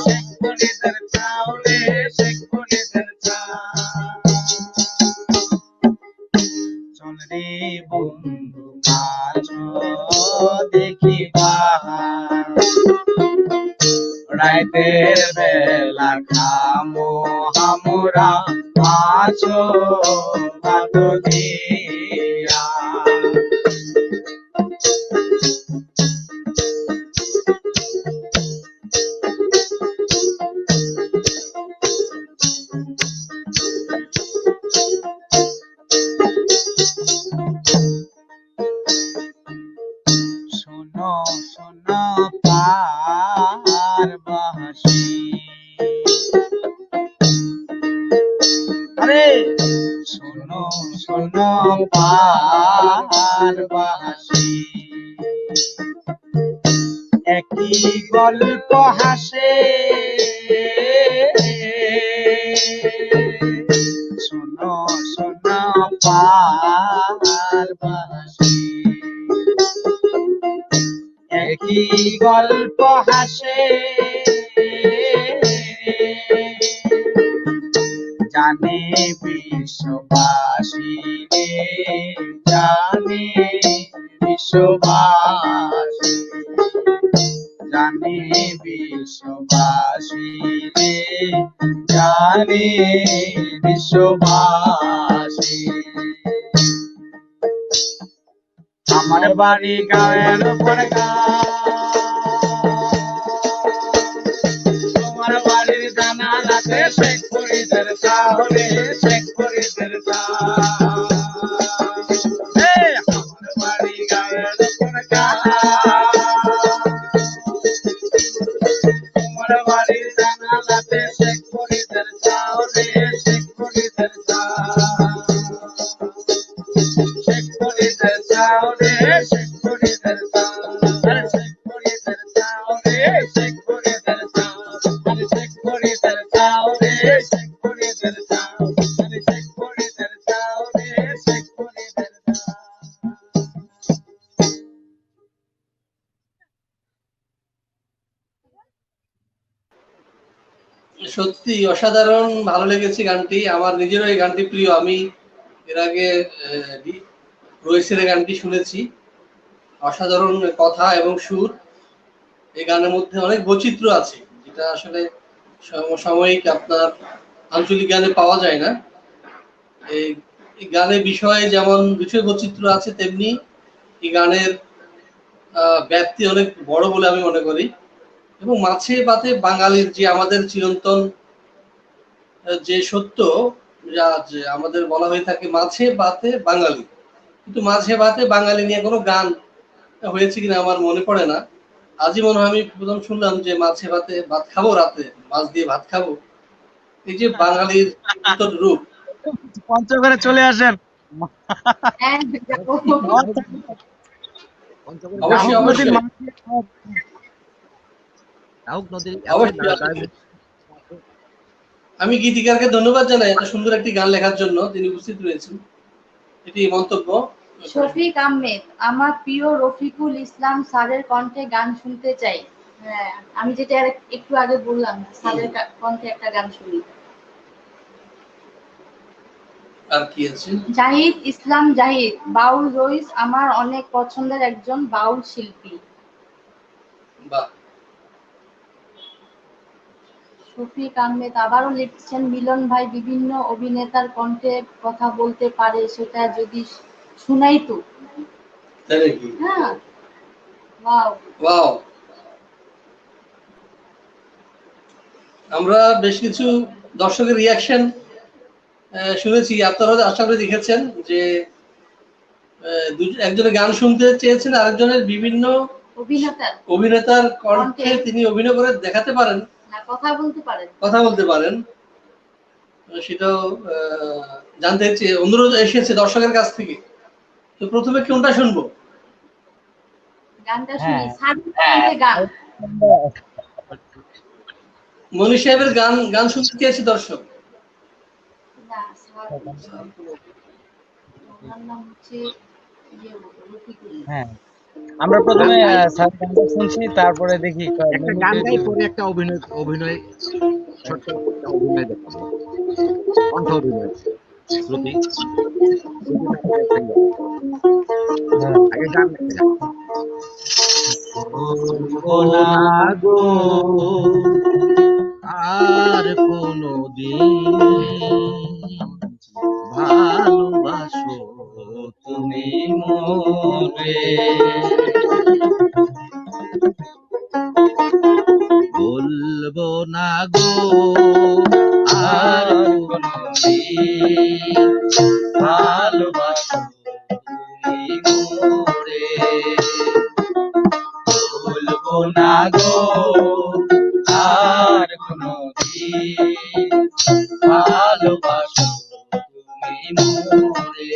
শেখ ফরিদের ছাও রে শেখ ফরিদের ছাও চল রে বন্ধু মাছ দেখিবা রাইতের বেলা খামো আমরা মাছ ভাত দিয়া শোনো শোনো পারবাসী আরে শোনো শোনো পারবাসী একই গল্প হাসে শোনো শোনো পারবাসী একই গল্প হাসে জানে বিশ্ববাসী রে জানে বিশ্ববাসী জানে বিশ্ববাসী রে জানে বিশ্ববাসী আমার বাড়ি গাঁয়ের উপর তোমার বাড়ির জানালাতে শেখ ফরিদের ছাও রে শেখ ফরিদের ছাও আমার বাড়ি গাঁয়ের উপর তোমার বাড়ির জানালাতে শেখ ফরিদের ছাও রে শেখ ফরিদের ছাও শেখ ফরিদের ছাও রে শেখ ফরিদের ছাও আরে শেখ ফরিদের ছাও রে শেখ ফরিদের ছাও আরে শেখ ফরিদের ছাও রে শেখ ফরিদের ছাও আরে শেখ ফরিদের ছাও রে শেখ ফরিদের ছাও সত্যি অসাধারণ ভালো লেগেছে গানটি। আমার নিজেরও এই গানটি প্রিয়। আমি এর আগে রয়েছের গানটি শুনেছি। অসাধারণ কথা এবং সুর। এই গানের মধ্যে অনেক বৈচিত্র্য আছে, যেটা আসলে সমসাময়িক আপনার আঞ্চলিক গানে পাওয়া যায় না। এই এই গানের বিষয়ে যেমন বিষয় বৈচিত্র্য আছে, তেমনি এই গানের ব্যাপ্তি অনেক বড় বলে আমি মনে করি। এবং মাছে ভাতে বাঙালির যে আমাদের চিরন্তন যে সত্য, যা যে আমাদের বলা হয়ে থাকে মাছে ভাতে বাঙালি, কিন্তু মাছে ভাতে বাঙালি নিয়ে কোনো গান হয়েছে কিনা আমার মনে পড়ে না। আজই মনে হয় আমি প্রথম শুনলাম যে মাছে ভাতে ভাত খাবো, রাতে মাছ দিয়ে ভাত খাবো। এই যে বাঙালির চিরন্তন রূপ। পঞ্চগড়ে চলে আসেন। হ্যাঁ, যাবো। অবশ্যই দাউদ নদীর অবশ্যই মাঝে অবশ্যই। আমি গীতিকারকে ধন্যবাদ জানাই এত সুন্দর একটি গান লেখার জন্য, তিনি উপস্থিত রয়েছেন। এটি মন্তব্য। শফিক আহমেদ, আমার প্রিয় রফিকুল ইসলাম স্যারের কণ্ঠে গান শুনতে চাই। হ্যাঁ, আমি যেটা একটু আগে বললাম, স্যারের কণ্ঠে একটা গান শুনি। আর কি আছে? জাহিদ ইসলাম জাহিদ, বাউল রইস আমার অনেক পছন্দের একজন বাউল শিল্পী। বাহ। শফিক আহমেদ আবারও লিখছেন, মিলন ভাই বিভিন্ন অভিনেতার কণ্ঠে কথা বলতে পারে, সেটা যদি শুনাই তো। তাই নাকি? হ্যাঁ, ওয়াও। ওয়াও। আমরা বেশ কিছু দর্শকের রিয়াকশন শুনেছি, আপনারা আশা করি দেখেছেন যে একজনের গান শুনতে চেয়েছেন, আরেকজনের বিভিন্ন অভিনেতার কণ্ঠে তিনি অভিনয় করে দেখাতে পারেন, কথা বলতে পারেন। সেটাও জানতে চেয়ে অনুরোধ এসেছে দর্শকের কাছ থেকে। তো প্রথমে কোনটা শুনবো? গানটা শুনি, সাদিকের গান। মনি সাহেবের গান শুনতে চেয়েছে দর্শক। না, ওনার নাম হচ্ছে রফিকুল। হ্যাঁ, আমরা প্রথমে স্যার গানটা শুনছি, তারপরে দেখি একটা গান গাই পরে একটা অভিনয় ছোট্ট একটা অভিনয় দেখাবো, কণ্ঠ অভিনয়। শ্রুতি আগে গান দেখতে গো আর কোনদিন ভালোবাসো তুমি মোরে, বলবো না গো আর কোনদিন ভালোবাসো তুমি মোরে, বলবো না গো আর কোনদিন ভালোবাসো তুমি মোরে।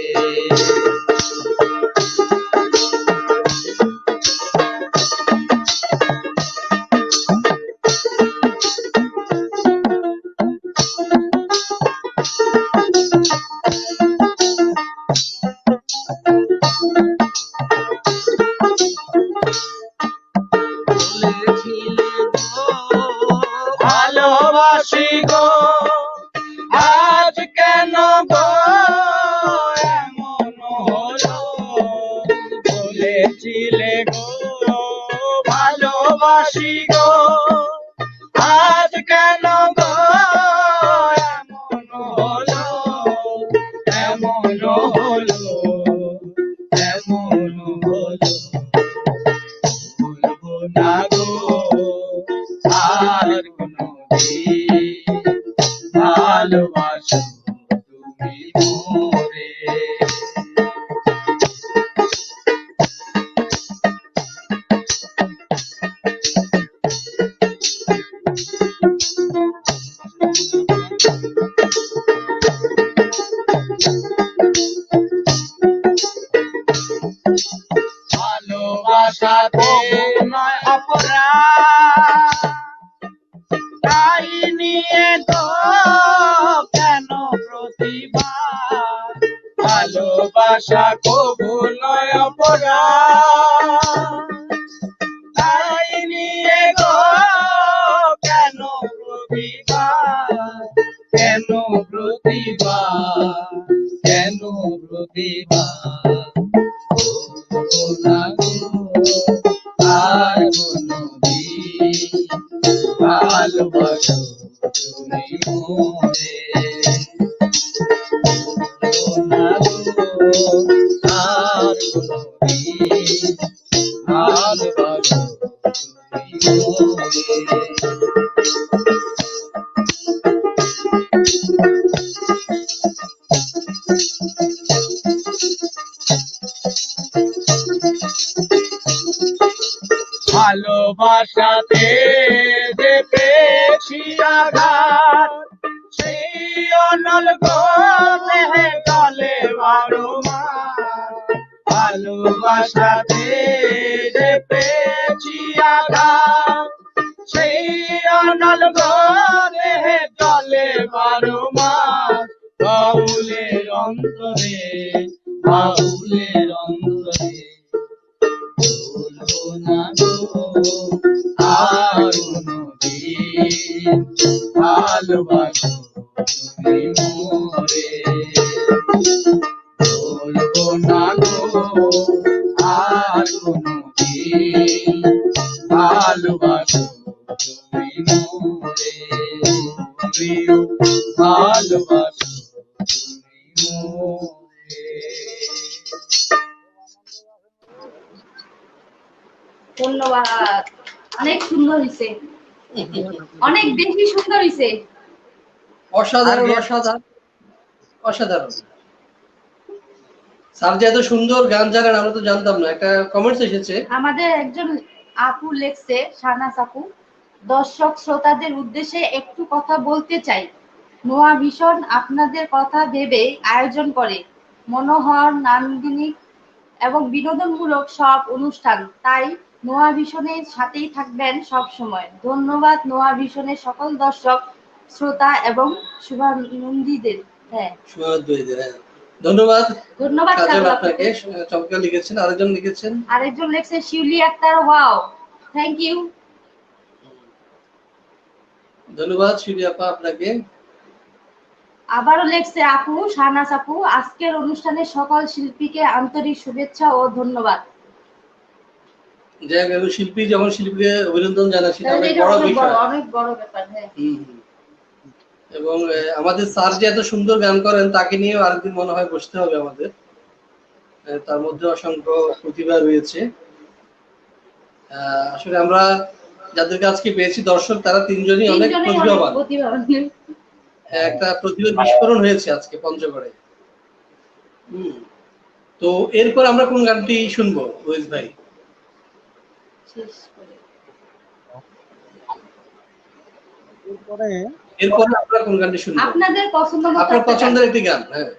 ভালোবাসি গো আজ কেন গো এমন হলো, বলেছিলে গো ভালোবাসি গো আজ কেন গো এমন হলো, এমন হলো, এমন হলো, বলবো না গো আর কোনদিন ভালোবাসো তুমি মোরে। ভালোবাসাতে নয় অপরাধ, তাই নিয়ে তো কেন প্রতিবাদ, ভালোবাসা কবু নয় অপরাধ, তাই নিয়ে গো কেন প্রতিবাদ, কেন প্রতিবাদ, কেন প্রতিবাদ, আর কোনদিন ভালোবাসো তুমি মোরে না গো আর কোনদিন ভালোবাসো তুমি মোরে। ভালোবাসাতে যে পেয়েছি আঘাত, সেই অনল দেহে চলে বারো মাস। ভালোবাসাতে যে পেয়েছি আঘাত, সেই অনল দেহে চলে বারো মাস। বাউলের অন্তরে, বাউলের অন্তরে বলো না গো আর কোনদিন ভালোবাসো তুমি মোরে। বলবো না গো আর কোনদিন ভালোবাসো তুমি মোরে। প্রিয় ভালোবাসো তুমি মোরে। ধন্যবাদ, অনেক সুন্দর হয়েছে, অনেক বেশি সুন্দর হয়েছে। অসাধারণ অসাধারণ অসাধারণ। স্যার যে এত সুন্দর গান জানেন আমরা তো জানতাম না। একটা কমেন্টস এসেছে, আমাদের একজন আপু লেখছে, শাহনাজ আপু, দর্শক শ্রোতাদের উদ্দেশ্যে একটু কথা বলতে চাই। নোয়া ভিশন আপনাদের কথা ভেবে আয়োজন করে মনোহর, নান্দনিক এবং বিনোদনমূলক সব অনুষ্ঠান, তাই নোয়া ভিশনের সাথেই থাকবেন সব সময়। ধন্যবাদ নোয়া ভিশনের সকল দর্শক শ্রোতা এবং শুভানন্দীদের। হ্যাঁ, সুহাদ্বৈদের, হ্যাঁ ধন্যবাদ। ধন্যবাদ কাজল কাজল আপনাকে আপুকে। চমৎকার লিখেছেন। আরেকজন লিখেছেন, আরেকজন লেখছে শিউলি আক্তার, ওয়াও, থ্যাংক ইউ। ধন্যবাদ শিউলি আপা আপনাকে। আবারও লেখছে আপু, শাহনাজ আপু, আজকের অনুষ্ঠানে সকল শিল্পীকে আন্তরিক শুভেচ্ছা ও ধন্যবাদ। যাই হোক, শিল্পী যখন শিল্পীকে অভিনন্দন জানাচ্ছি তাহলে অনেক এটা বড় অনেক বিষয়। অনেক বড় ব্যাপার। হ্যাঁ, এবং আমাদের স্যার যে এত সুন্দর গান করেন তাকে নিয়েও আরেকদিন মনে হয় বসতে হবে আমাদের। তার মধ্যে অসংখ্য প্রতিভা রয়েছে। আসলে আমরা যাদেরকে আজকে পেয়েছি দর্শক, তারা তিনজনই অনেক প্রতিভাবান। একটা প্রতিভার বিস্ফোরণ হয়েছে আজকে পঞ্চগড়ে। তো এরপর আমরা কোন গানটি শুনবো রোহিত ভাই? এরপরে আমরা কোন গানটি শুনবো? আপনাদের পছন্দ মতো আপনার পছন্দের একটি গান। হ্যাঁ,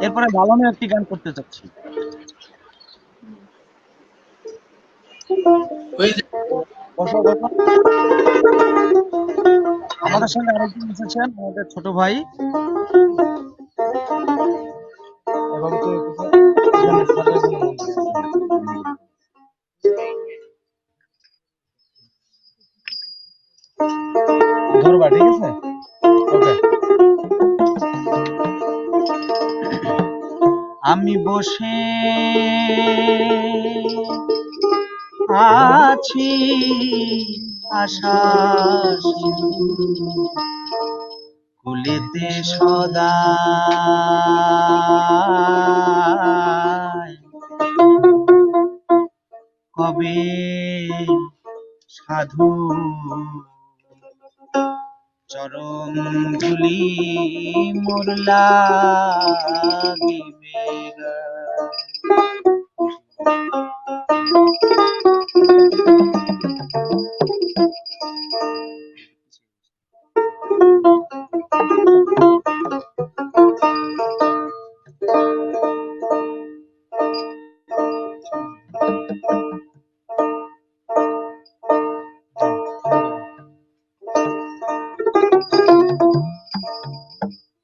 এরপরে ভালো একটি গান করতে চাচ্ছি। আমাদের সঙ্গে আরেকজন এসেছেন, আমাদের ছোট ভাই এবং ধরবা, ঠিক আছে, ওকে। আমি বসে আছি আশা কুলেতে সদা, কবে সাধু চরণ ধুলি মোর লাগিবে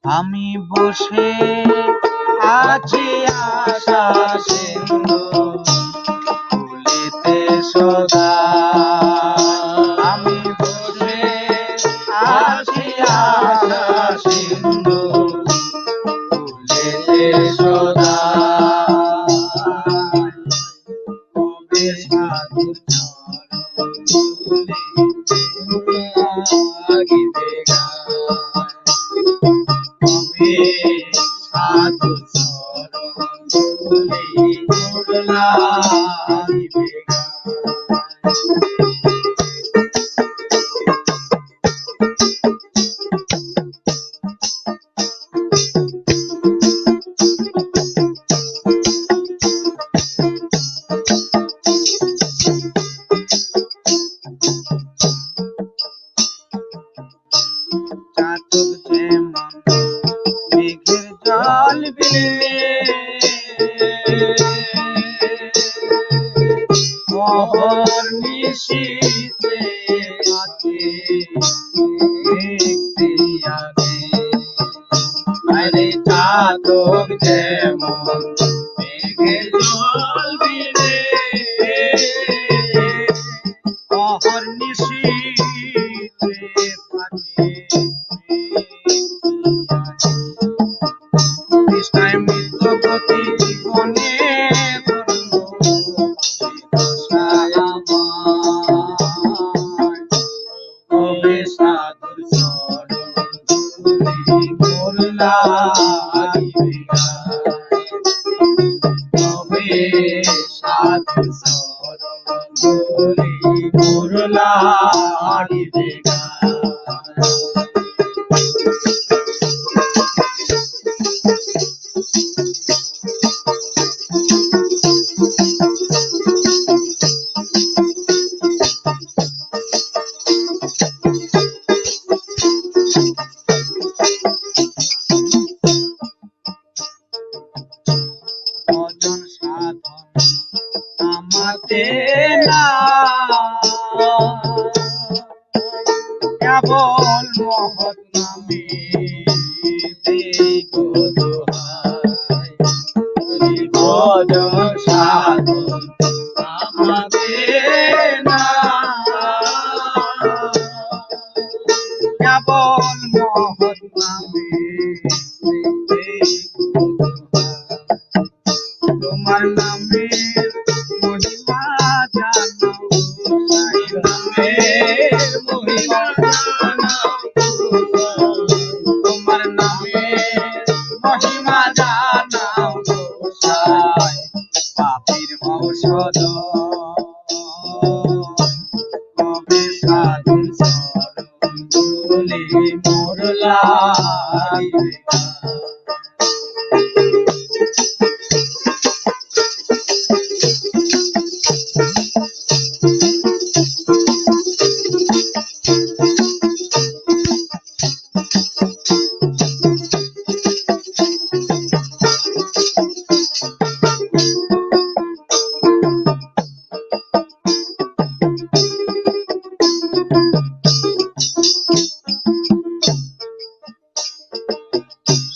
আমি বসে আছি আশা সিন্ধু কুলেতে সদা, আমি বসে আছি আশা সিন্ধু কুলেতে সদা, কবে লাগিবে গায়। চাতক যেমন মেঘের জল বিলে অহর্নিশিতে থাকে দেখতে আগে। আরে চাতক যেমন মেঘের জল বিলে অহর্নিশিতে থাকে তৃষ্ণায় মৃত গতি জীবনে তবে সাধুর চরণ ধুলি মোর লাগিবে গায়। তবে সাধুর চরণ ধুলি মোর লাগিবে গায়। ভজন সাধন আমাদের না কেবল মহৎ নামে দেই গো দোহাই। ভজন সাধন আমাদের না কেবল মহৎ নামে দেই গো দোহাই। তোমার নামের মহিমা জানো গোসাই, নামের মহিমা জানো গোসাই। তোমার নামের মহিমা জানো গোসাই, পাপীর ঔষধ কবে সাধুর চরণ ধুলি মোর লাগিবে গায়।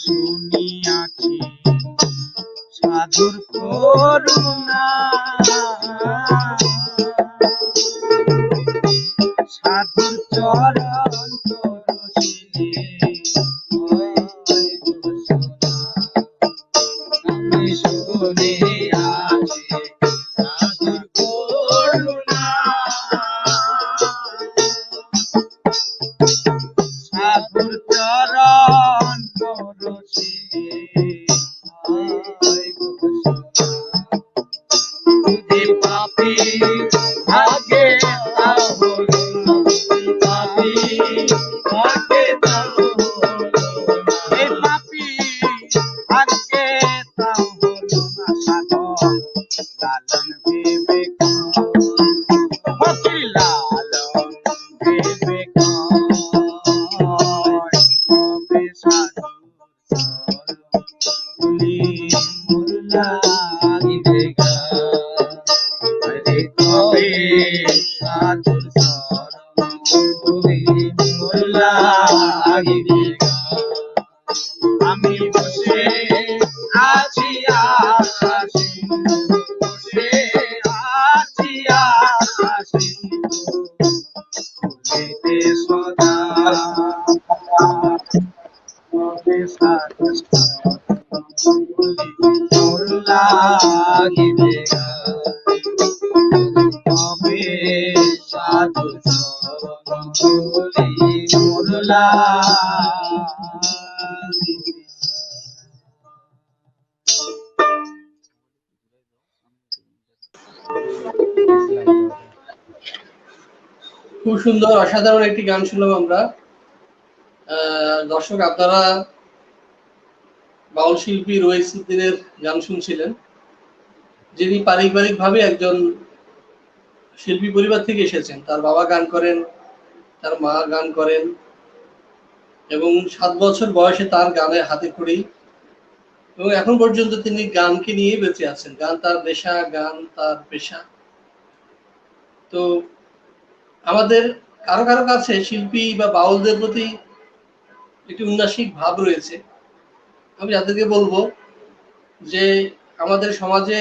শুনিয়াছি সাধুর করুণা, সাধুর চরণ পরশিলে হয় গো সোনা। আমি শুনিয়াছি সাধুর করুণা, সাধুর চরণ পরশিলে হয় গো সোনা। যদি পাপী ভাগে তা হলো না, পাপী ভাগে তা হলো না। এই পাপী ভাগে তা হলো না সাধন লালন বিবেক ফকির লালন বিবেক কবে সাধুর চরণ ধুলি মোর লাগিবে গায়। খুব সুন্দর অসাধারণ একটি গান শুনলাম আমরা। দর্শক, আপনারা বাউল শিল্পী রইসউদ্দিনের গান শুনছিলেন, যিনি পারিবারিকভাবে একজন শিল্পী পরিবার থেকে এসেছেন। তার বাবা গান করেন, তার মা গান করেন, এবং 7 বছর বয়সে তার গানে হাতে খড়ি, এবং এখন পর্যন্ত তিনি গানকে নিয়ে বেঁচে আছেন। গান তার নেশা, গান তার পেশা। তো আমাদের কারো কারো কাছে শিল্পী বা বাউলদের প্রতি একটি উন্নাসিক ভাব রয়েছে। আমি যাদেরকে বলবো যে আমাদের সমাজে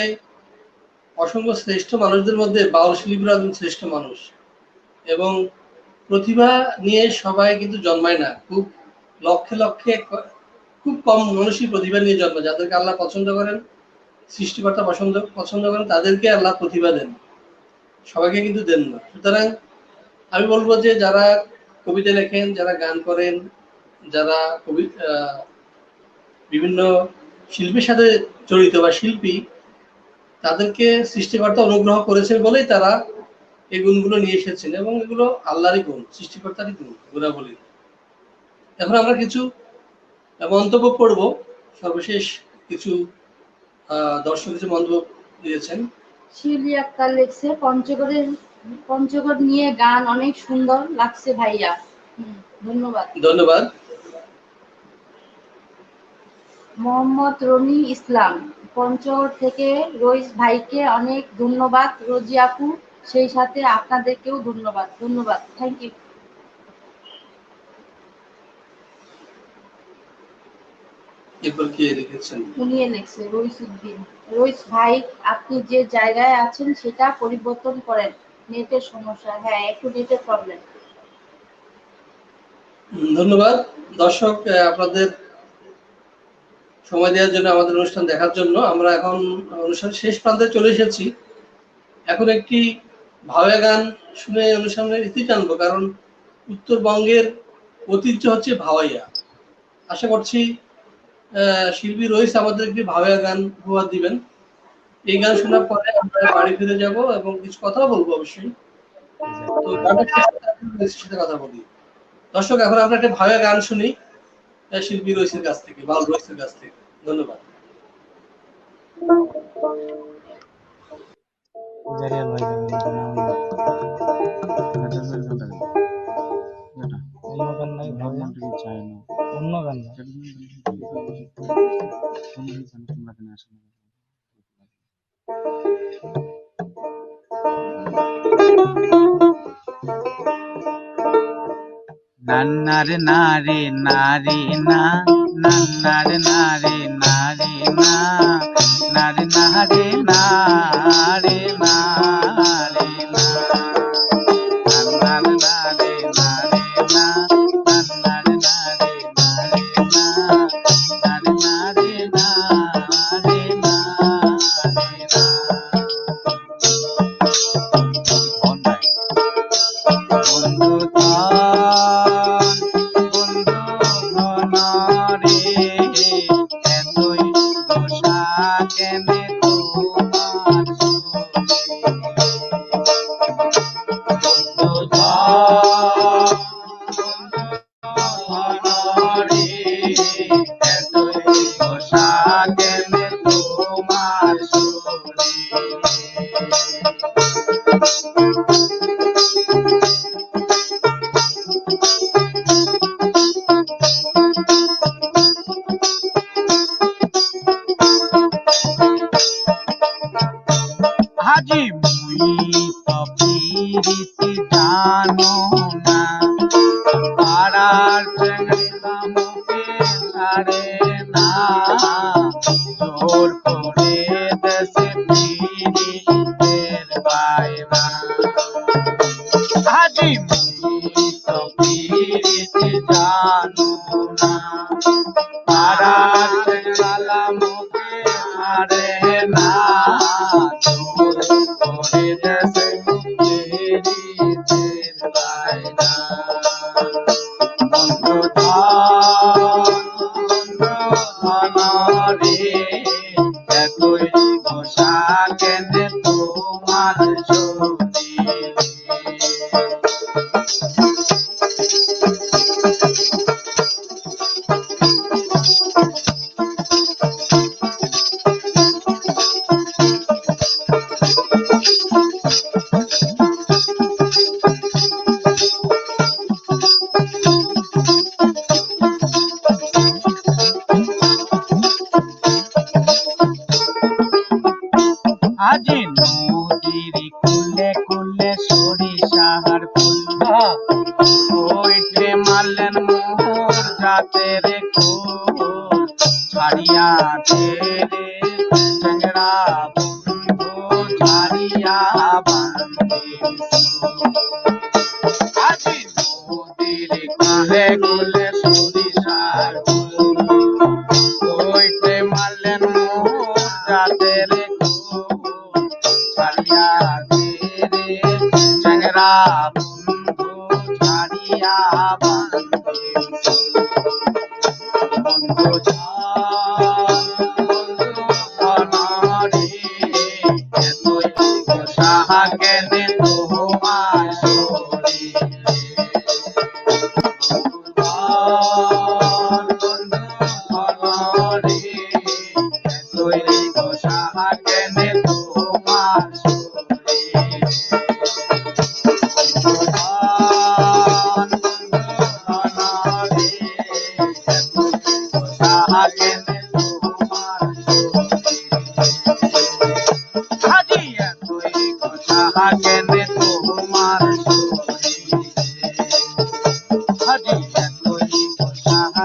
অসংখ্য শ্রেষ্ঠ মানুষদের মধ্যে বাউল শিল্পীরা একজন শ্রেষ্ঠ মানুষ, এবং প্রতিভা নিয়ে সবাই কিন্তু জন্মায় না। খুব লক্ষে লক্ষে খুব কম মানুষই প্রতিভা নিয়ে জন্মায়। যাদেরকে আল্লাহ পছন্দ করেন, সৃষ্টিকর্তা পছন্দ করেন, তাদেরকে আল্লাহ প্রতিভা দেন, সবাইকে কিন্তু দেন না। সুতরাং আমি বলবো যে যারা কবিতা লেখেন, যারা গান করেন, যারা বিভিন্ন শিল্পের সাথে জড়িত বা শিল্পী, তাদেরকে সৃষ্টিকর্তা অনুগ্রহ করেছেন বলেই তারা এই গুণগুলো নিয়ে এসেছেন, এবং এগুলো আল্লাহরই গুণ, সৃষ্টিকর্তারই গুণাবলী। এখন আমরা কিছু মন্তব্য করব। সর্বশেষ কিছু দর্শক কিছু মন্তব্য দিয়েছেন। শিউলি আক্তার লেখছে, পঞ্চগড় নিয়ে গান অনেক সুন্দর লাগছে ভাইয়া। ধন্যবাদ। ধন্যবাদ। মোহাম্মদ রনি ইসলাম, পঞ্চগড় থেকে রইস ভাইকে অনেক ধন্যবাদ। রোজি আপু, সেই সাথে আপনাদেরকেও ধন্যবাদ। ধন্যবাদ, থ্যাংক ইউ। এরপর কে লিখেছেন? উনি লিখছে রইসউদ্দিন, রইস ভাই আপনি যে জায়গায় আছেন সেটা পরিবর্তন করেন, নেটের সমস্যা। হ্যাঁ, একটু নেটের প্রবলেম। ধন্যবাদ দর্শক, আপনাদের সময় দেওয়ার জন্য, আমাদের অনুষ্ঠান দেখার জন্য। আমরা এখন অনুষ্ঠানের শেষ প্রান্তে চলে এসেছি। এখন একটি ভাওয়া গান শুনে অনুষ্ঠানের ইতি টানবো, কারণ উত্তরবঙ্গের ঐতিহ্য হচ্ছে ভাওয়াইয়া। আশা করছি শিল্পী রইস আমাদের একটি ভাওয়া গান উপহার দিবেন। এই গান শোনার পরে আমরা বাড়ি ফিরে যাব এবং কিছু কথা বলবো অবশ্যই। তো গানটা সাথে কথা বলি। দর্শক, এখন আমরা একটা ভাওয়া গান শুনি শিল্পী রইসের কাছ থেকে, বাউল রইসের কাছ থেকে। ধন্যবাদ। জারিয়াল ভাই অন্য গান নাই, চাই না অন্য গান। নান্নারে নারে নারে না, নান্নারে নারে নারে না, নারে নারে নারে নারে না, নান্নারে নারে নারে না, নান্নারে নারে নারে না, নারে নারে নারে নারে না। হাজি মুই তো পিরিতি জানো না, পাড়ার চ্যাংড়া মুখে ছাড়ে না, জোর করে দেশে পিরিতের বাইনা। হাজি মুই তো পিরিতি জানো না, পাড়ার চ্যাংড়া মুখে ছাড়ে না, করে দেশে পিরিতের বাইনা। রে একই ঘোষা কেন তোমার তোমার শরীরে। আজি নদীর কুলে কুলে সরিষার ফুল ওইটে মারলেন মোহর রাতের কোল ছাড়িয়া দে রে চ্যাংড়া বন্ধু ছাড়িয়া বান্ধে আজি নদীর কুলে কুলে সরিষার ফুল ওইটে মারলেন মোহর রাতের ছাড়িয়া দে রে চ্যাংড়া বন্ধু ছাড়িয়া বান্ধে বন্ধু রে এতই সাহা কেনে তোমার শরীরে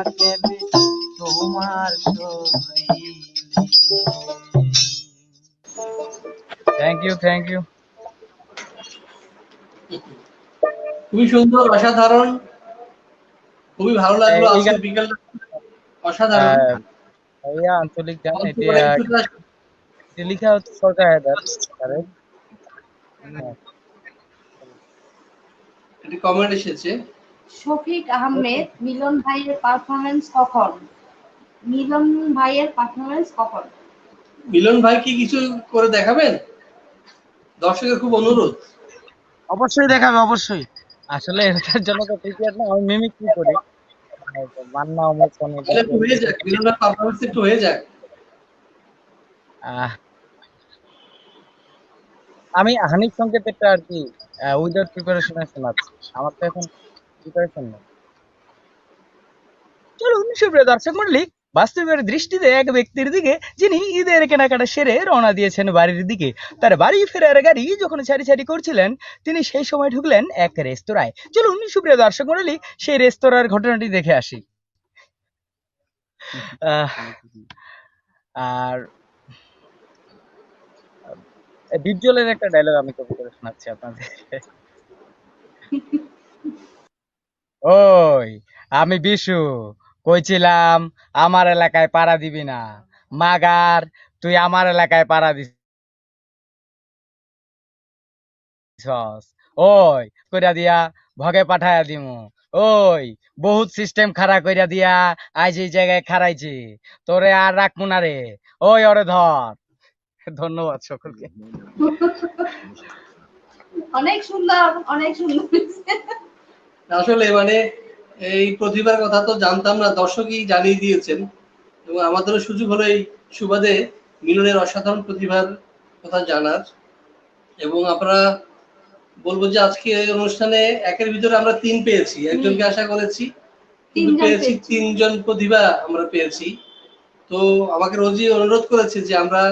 কেনে তোমার তোমার থ্যাংক ইউ থ্যাংক ইউ। খুবই সুন্দর, অসাধারণ, খুবই ভালো লাগলো আজকে বিকেলটা, অসাধারণ। ভাইয়া আঞ্চলিক গান অল্প এটা করে কিছুটা লেখা হচ্ছে সরকার হায়দার একটি কমেন্ট এসেছে। শফিক আহমেদ, মিলন ভাইয়ের পারফরমেন্স কখন? মিলন ভাইয়ের পারফরমেন্স কখন? মিলন ভাই কি কিছু করে দেখাবেন? দর্শকের খুব অনুরোধ। অবশ্যই দেখাবে, অবশ্যই। আসলে এটার জন্য তো প্রিপেয়ার না, আমি মিমিক্রি করি মান্না অমর সনি তাহলে একটু হয়ে যাক, মিলন ভাই পারফরমেন্স একটু হয়ে যাক। আমি হানিফ সংকেতেরটা আর কি উইদাউট প্রিপারেশনে শোনাচ্ছি, আমার তো এখন প্রিপারেশন নেই। চলুন সুপ্রিয় দর্শক মণ্ডলী, বাস্তবের দৃষ্টিতে এক ব্যক্তির দিকে যিনি ঈদের কেনাকাটা সেরে রওনা দিয়েছেন বাড়ির দিকে। তার বাড়ি ফেরার গাড়ি যখন ছাড়ি ছাড়ি করছিলেন, তিনি সেই সময় ঢুকলেন এক রেস্তোরাঁয়। চলুন সুপ্রিয় দর্শক মণ্ডলী, সেই রেস্তোরাঁর ঘটনাটি দেখে আসি। আর ডিপজলের একটা ডায়লগ আমি কপি করে শোনাচ্ছি আপনাদের। ওই আমি বিশু, কইছিলাম আমার এলাকায় পাড়া দিবি না, মাগার তুই আমার এলাকায় পাড়া দিছস। ওই কইরা দিয়া ভগে পাঠায়া দিমু। ওই বহুত সিস্টেম খাড়া কইরা দিয়া আজ এই জায়গায় খাড়াইছি, তোরে আর রাখমু না রে। ওই ওরে ধর। ধন্যবাদ সকলকে। অনেক সুন্দর, অনেক সুন্দর। আসলে মানে এই প্রতিভার কথা তো জানতাম না, দর্শকই জানিয়ে দিয়েছেন এবং আমাদেরও সুযোগ হলো এই সুবাদে মিলনের অসাধারণ প্রতিভার কথা জানার। এবং আমরা বলবো যে আজকে এই অনুষ্ঠানে একের ভিতরে আমরা ৩ পেয়েছি, একজনকে আশা করেছি, কিন্তু পেয়েছি ৩ জন প্রতিভা আমরা পেয়েছি। তো আমাকে রোজই অনুরোধ করেছে যে আমরা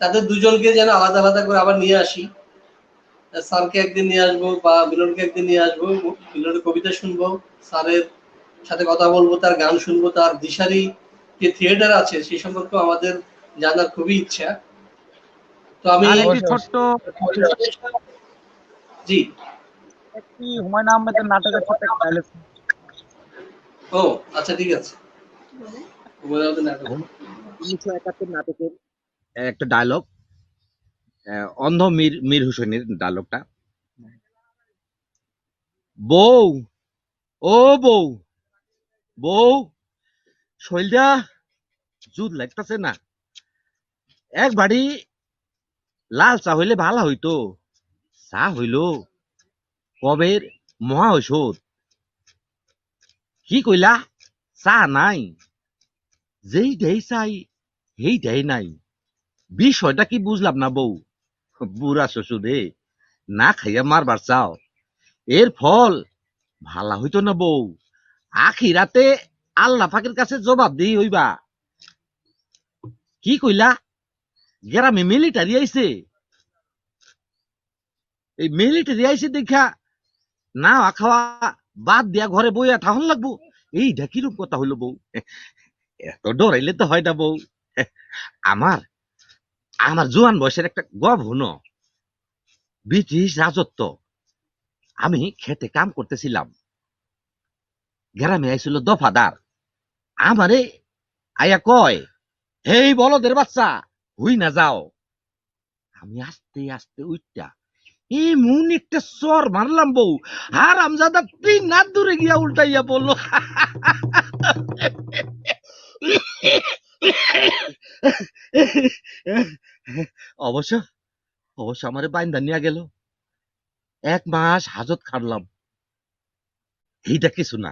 তাদের ২ জনকে যেন আলাদা আলাদা করে আবার নিয়ে আসি। স্যারকে একদিন নিয়ে আসবো বা মিলনকে একদিন নিয়ে আসবো, মিলনের কবিতা শুনবো, স্যারের সাথে কথা বলবো, তার গান শুনবো, তার দিশারি যে থিয়েটার আছে সেই সম্পর্কে আমাদের জানার খুবই ইচ্ছা। তো আমি ছোট্ট জি একটি হুমায়ুন আহমেদের নাটকের ছোট্ট একটা ডায়লগ। ও আচ্ছা ঠিক আছে। 1971 নাটকের একটা ডায়লগ, অন্ধ মীর হোসেনের ডায়লগটা। বউ, ও বউ, বউ শৈলটা জুত লাগতেছে না, এক বাড়ি লাল চা হইলে ভালো হইতো, চা হইল কবের মহা ঔষধ। কি কইলা? চা নাই, যেই দেই চাই সেই দেই নাই। বিষয়টা কি বুঝলাম না বউ। বুড়া শ্বশুর রে, না খাইয়া মারবার চাও, এর ফল ভালা হইতো না বউ। আখিরাতে আল্লাহ পাকের কাছে জবাব দিই হইবা। কি কইলা? গ্রামে মিলিটারি আইছে, এই মিলিটারি আইছে দেখা না খাওয়া বাদ দিয়া ঘরে বইয়া থাকুন লাগবো? এইটা কিরূপ কথা হইলো বউ? এত ডরাইলে তো হয় না বউ। আমার আমার জোয়ান বয়সের একটা গব হনো, ব্রিটিশ রাজত্ব। আমি খেতে কাম করতেছিলাম, গ্রামে আইছিল দফাদার। আমারে আয়া কয়, হেই বলদের বাচ্চা, হুই না যাও। আমি আস্তে আস্তে উঠটা এমন একটা চর মারলাম বউ, আর আমজাদা 3 হাত দূরে গিয়া উল্টাইয়া পড়লো। অবশ্য অবশ্য আমারে বাইন্দা নিয়ে গেল, 1 মাস হাজত খাটলাম। এইটা কিছু না,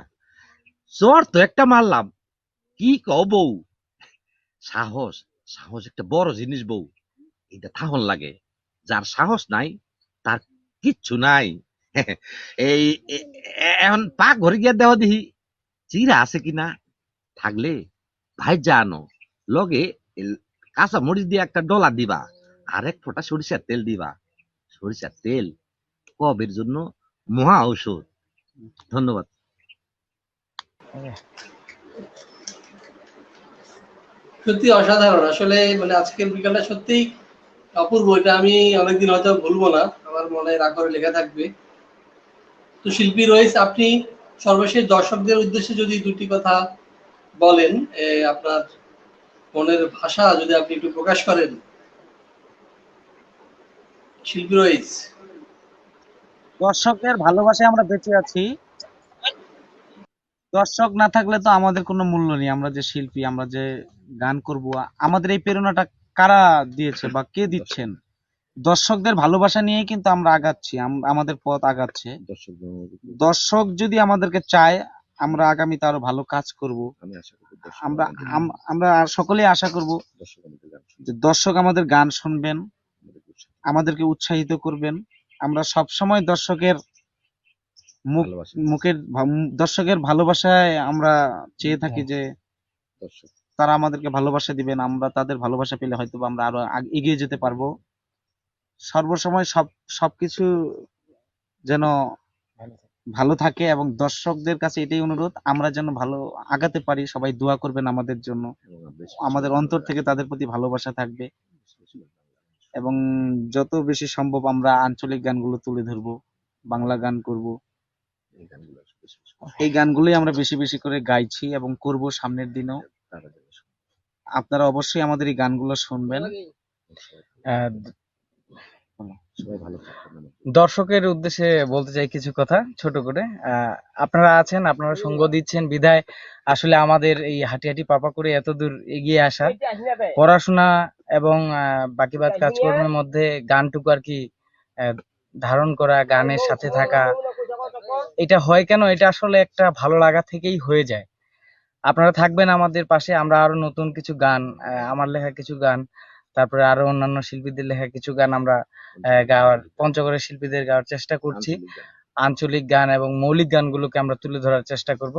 চর তো একটা মারলাম। কি কও বউ? সাহস, সাহস একটা বড় জিনিস বউ, এটা থাহন লাগে। যার সাহস নাই তার কিচ্ছু নাই। এই এখন পাক ঘরে গিয়া দেওয়া দিহি চিরা আছে কিনা, থাকলে ভাই জানো লগে কাঁচা মরিচ দিয়ে একটা ডলা দিবা, আর 1 ফোঁটা সরিষার তেল দিবা। সরিষার তেল কবের জন্য মহা ঔষধ। ধন্যবাদ। সত্যি অসাধারণ আসলে, মানে আজকের বিকালটা সত্যি অপূর্ব। এটা আমি অনেকদিন হয়তো ভুলবো না, আমার মনে রাগ করে লেখা থাকবে। তো শিল্পী রয়েছে, আপনি সর্বশেষ দর্শকদের উদ্দেশ্যে যদি 2টি কথা বলেন, আপনার মনের ভাষা যদি আপনি একটু প্রকাশ করেন। শিল্পী রয়েছে। দর্শকের ভালোবাসায় আমরা বেঁচে আছি। দর্শক না থাকলে তো আমাদের কোনো মূল্য নেই। আমরা যে শিল্পী, আমরা যে গান করব, আমাদের এই প্রেরণাটা কারা দিয়েছে বা কে দিচ্ছেন? দর্শকদের ভালোবাসা নিয়েই কিন্তু আমরা আগাচ্ছি, আমাদের পথ আগাচ্ছে। দর্শক যদি আমাদেরকে চায়, আমরা আগামীতে আরো ভালো কাজ করব। আমরা আমরা সকলেই আশা করব যে দর্শক আমাদের গান শুনবেন, আমাদেরকে উৎসাহিত করবেন। আমরা সব সময় দর্শকের দর্শকের ভালোবাসায় আমরা চেয়ে থাকি যে তারা আমাদেরকে ভালোবাসা দিবেন। আমরা তাদের ভালোবাসা পেলে হয়তো আমরা আরো এগিয়ে যেতে পারবো। সর্বসময় সবকিছু যেন ভালো থাকে, এবং দর্শকদের কাছে এটাই অনুরোধ, আমরা যেন ভালো আগাতে পারি। সবাই দোয়া করবেন আমাদের জন্য, আমাদের অন্তর থেকে তাদের প্রতি ভালোবাসা থাকবে। এবং যত বেশি সম্ভব আমরা আঞ্চলিক গানগুলো তুলে ধরবো, বাংলা গান করব। এই গানগুলোই আমরা বেশি বেশি করে গাইছি এবং করব সামনের দিনেও। আপনারা অবশ্যই আমাদের এই গানগুলো শুনবেন। দর্শকের উদ্দেশ্যে বলতে চাই কিছু কথা ছোট করে। আপনারা আছেন, আপনারা সঙ্গ দিচ্ছেন বিধায় আসলে আমাদের এই হাঁটি হাঁটি পাপা করে এত দূর এগিয়ে আসা। পড়াশোনা এবং বাকি বাদ কাজকর্মের মধ্যে গানটুকু আর কি ধারণ করা, গানের সাথে থাকা, এটা হয় কেন? এটা আসলে একটা ভালো লাগা থেকেই হয়ে যায়। আপনারা থাকবেন আমাদের পাশে। আমরা আরো নতুন কিছু গান, আমার লেখা কিছু গান, তারপরে আরো অন্যান্য শিল্পীদের লেখা কিছু গান আমরা গাওয়ার, পঞ্চগড়ের শিল্পীদের গাওয়ার চেষ্টা করছি। আঞ্চলিক গান এবং মৌলিক গানগুলোকে আমরা তুলে ধরার চেষ্টা করব।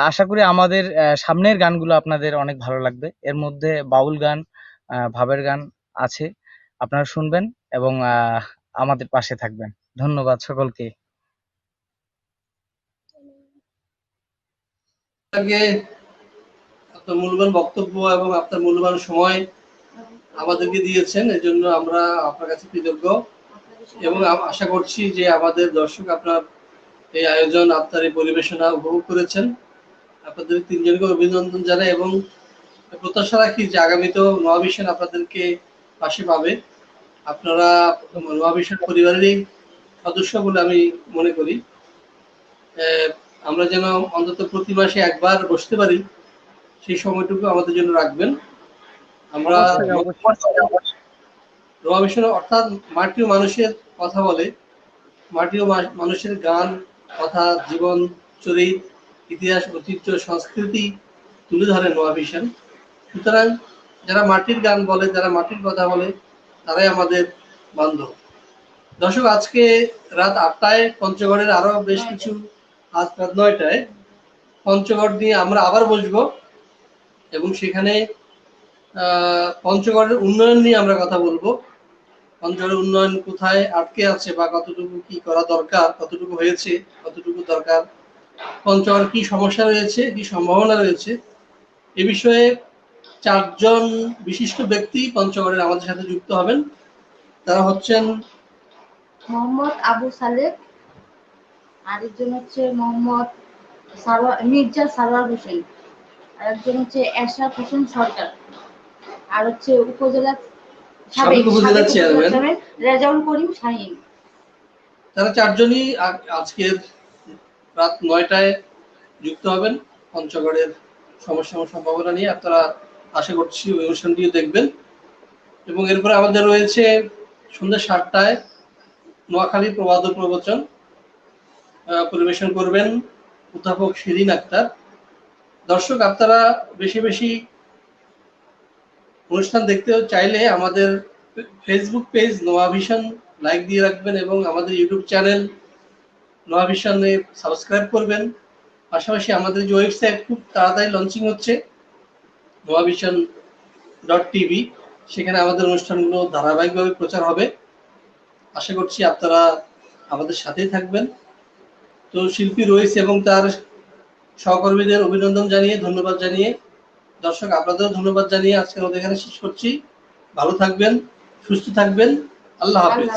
আশা করি আমাদের সামনের গানগুলো আপনাদের অনেক ভালো লাগবে। এর মধ্যে বাউল গান, ভাবের গান আছে। আপনারা শুনবেন এবং আমাদের পাশে থাকবেন। ধন্যবাদ সকলকে। আপনার মূল্যবান বক্তব্য এবং আপনার মূল্যবান সময় আমাদেরকে দিয়েছেন, এজন্য আমরা আপনার কাছে কৃতজ্ঞ এবং আশা করছি যে আমাদের দর্শক আপনার এই আয়োজন, আপনার এই পরিবেশনা উপভোগ করেছেন। আপনাদের 3 জনকে অভিনন্দন জানাই এবং প্রত্যাশা রাখি যে আগামীতেও নোয়া ভিশন আপনাদেরকে পাশে পাবে। আপনারা নোয়া ভিশন পরিবারেরই সদস্য বলে আমি মনে করি। আমরা যেন অন্তত প্রতি মাসে একবার বসতে পারি, সেই সময়টুকু আমাদের জন্য রাখবেন। আমরা নোয়া মিশন অর্থাৎ মাটি ও মানুষের কথা বলে, মাটি ও মানুষের গান, কথা, জীবন চরিত, ইতিহাস, ঐতিহ্য, সংস্কৃতি তুলে ধরে নোয়া মিশন। সুতরাং যারা মাটির গান বলে, যারা মাটির কথা বলে, তারাই আমাদের বান্ধব। দর্শক, আজকে রাত 8টায় পঞ্চগড়ের আরো বেশ কিছু, আজ রাত 9টায় পঞ্চগড় নিয়ে আমরা আবার বসবো এবং সেখানে পঞ্চগড়ের উন্নয়ন নিয়ে আমরা কথা বলবো। পঞ্চগড়ের উন্নয়ন কোথায় আটকে আছে বা কতটুকু কি করা দরকার, কতটুকু হয়েছে, কতটুকু দরকার, পঞ্চগড় কি সমস্যা রয়েছে, কি সম্ভাবনা রয়েছে, এ বিষয়ে 4 জন বিশিষ্ট ব্যক্তি পঞ্চগড়ের আমাদের সাথে যুক্ত হবেন। তারা হচ্ছেন মোহাম্মদ আবু সালেহ, আরেকজন হচ্ছে মোহাম্মদ মির্জা সারোয়ার হোসেন, আরেকজন হচ্ছে এরশাদ হোসেন সরকার, আর হচ্ছে উপজেলা সাবেক উপজেলা চেয়ারম্যান রেজাউল করিম শাহীন। তারা 4 জনই আজকের রাত 9টায় যুক্ত হবেন পঞ্চগড়ের সমস্যা ও সম্ভাবনা নিয়ে। আপনারা আশা করছি ওই অনুষ্ঠানটিও দেখবেন। এবং এরপরে আমাদের রয়েছে সন্ধ্যা 7টায় নোয়াখালী প্রবাদ প্রবচন পরিবেশন করবেন অধ্যাপক শিরিন আক্তার। দর্শক, আপনারা বেশি বেশি অনুষ্ঠান দেখতে চাইলে আমাদের ফেসবুক পেজ নোয়া ভিশন লাইক দিয়ে রাখবেন এবং আমাদের ইউটিউব চ্যানেল নোয়া ভিশনে সাবস্ক্রাইব করবেন। পাশাপাশি আমাদের যে ওয়েবসাইট খুব তাড়াতাড়ি লঞ্চিং হচ্ছে, noavision.tv, সেখানে আমাদের অনুষ্ঠানগুলো ধারাবাহিকভাবে প্রচার হবে। আশা করছি আপনারা আমাদের সাথেই থাকবেন। তো শিল্পী রয়েছে এবং তার সহকর্মীদের অভিনন্দন জানিয়ে, ধন্যবাদ জানিয়ে, দর্শক আপনাদেরও ধন্যবাদ জানিয়ে আজকে আমাদের এখানে শেষ করছি। ভালো থাকবেন, সুস্থ থাকবেন। আল্লাহ হাফেজ।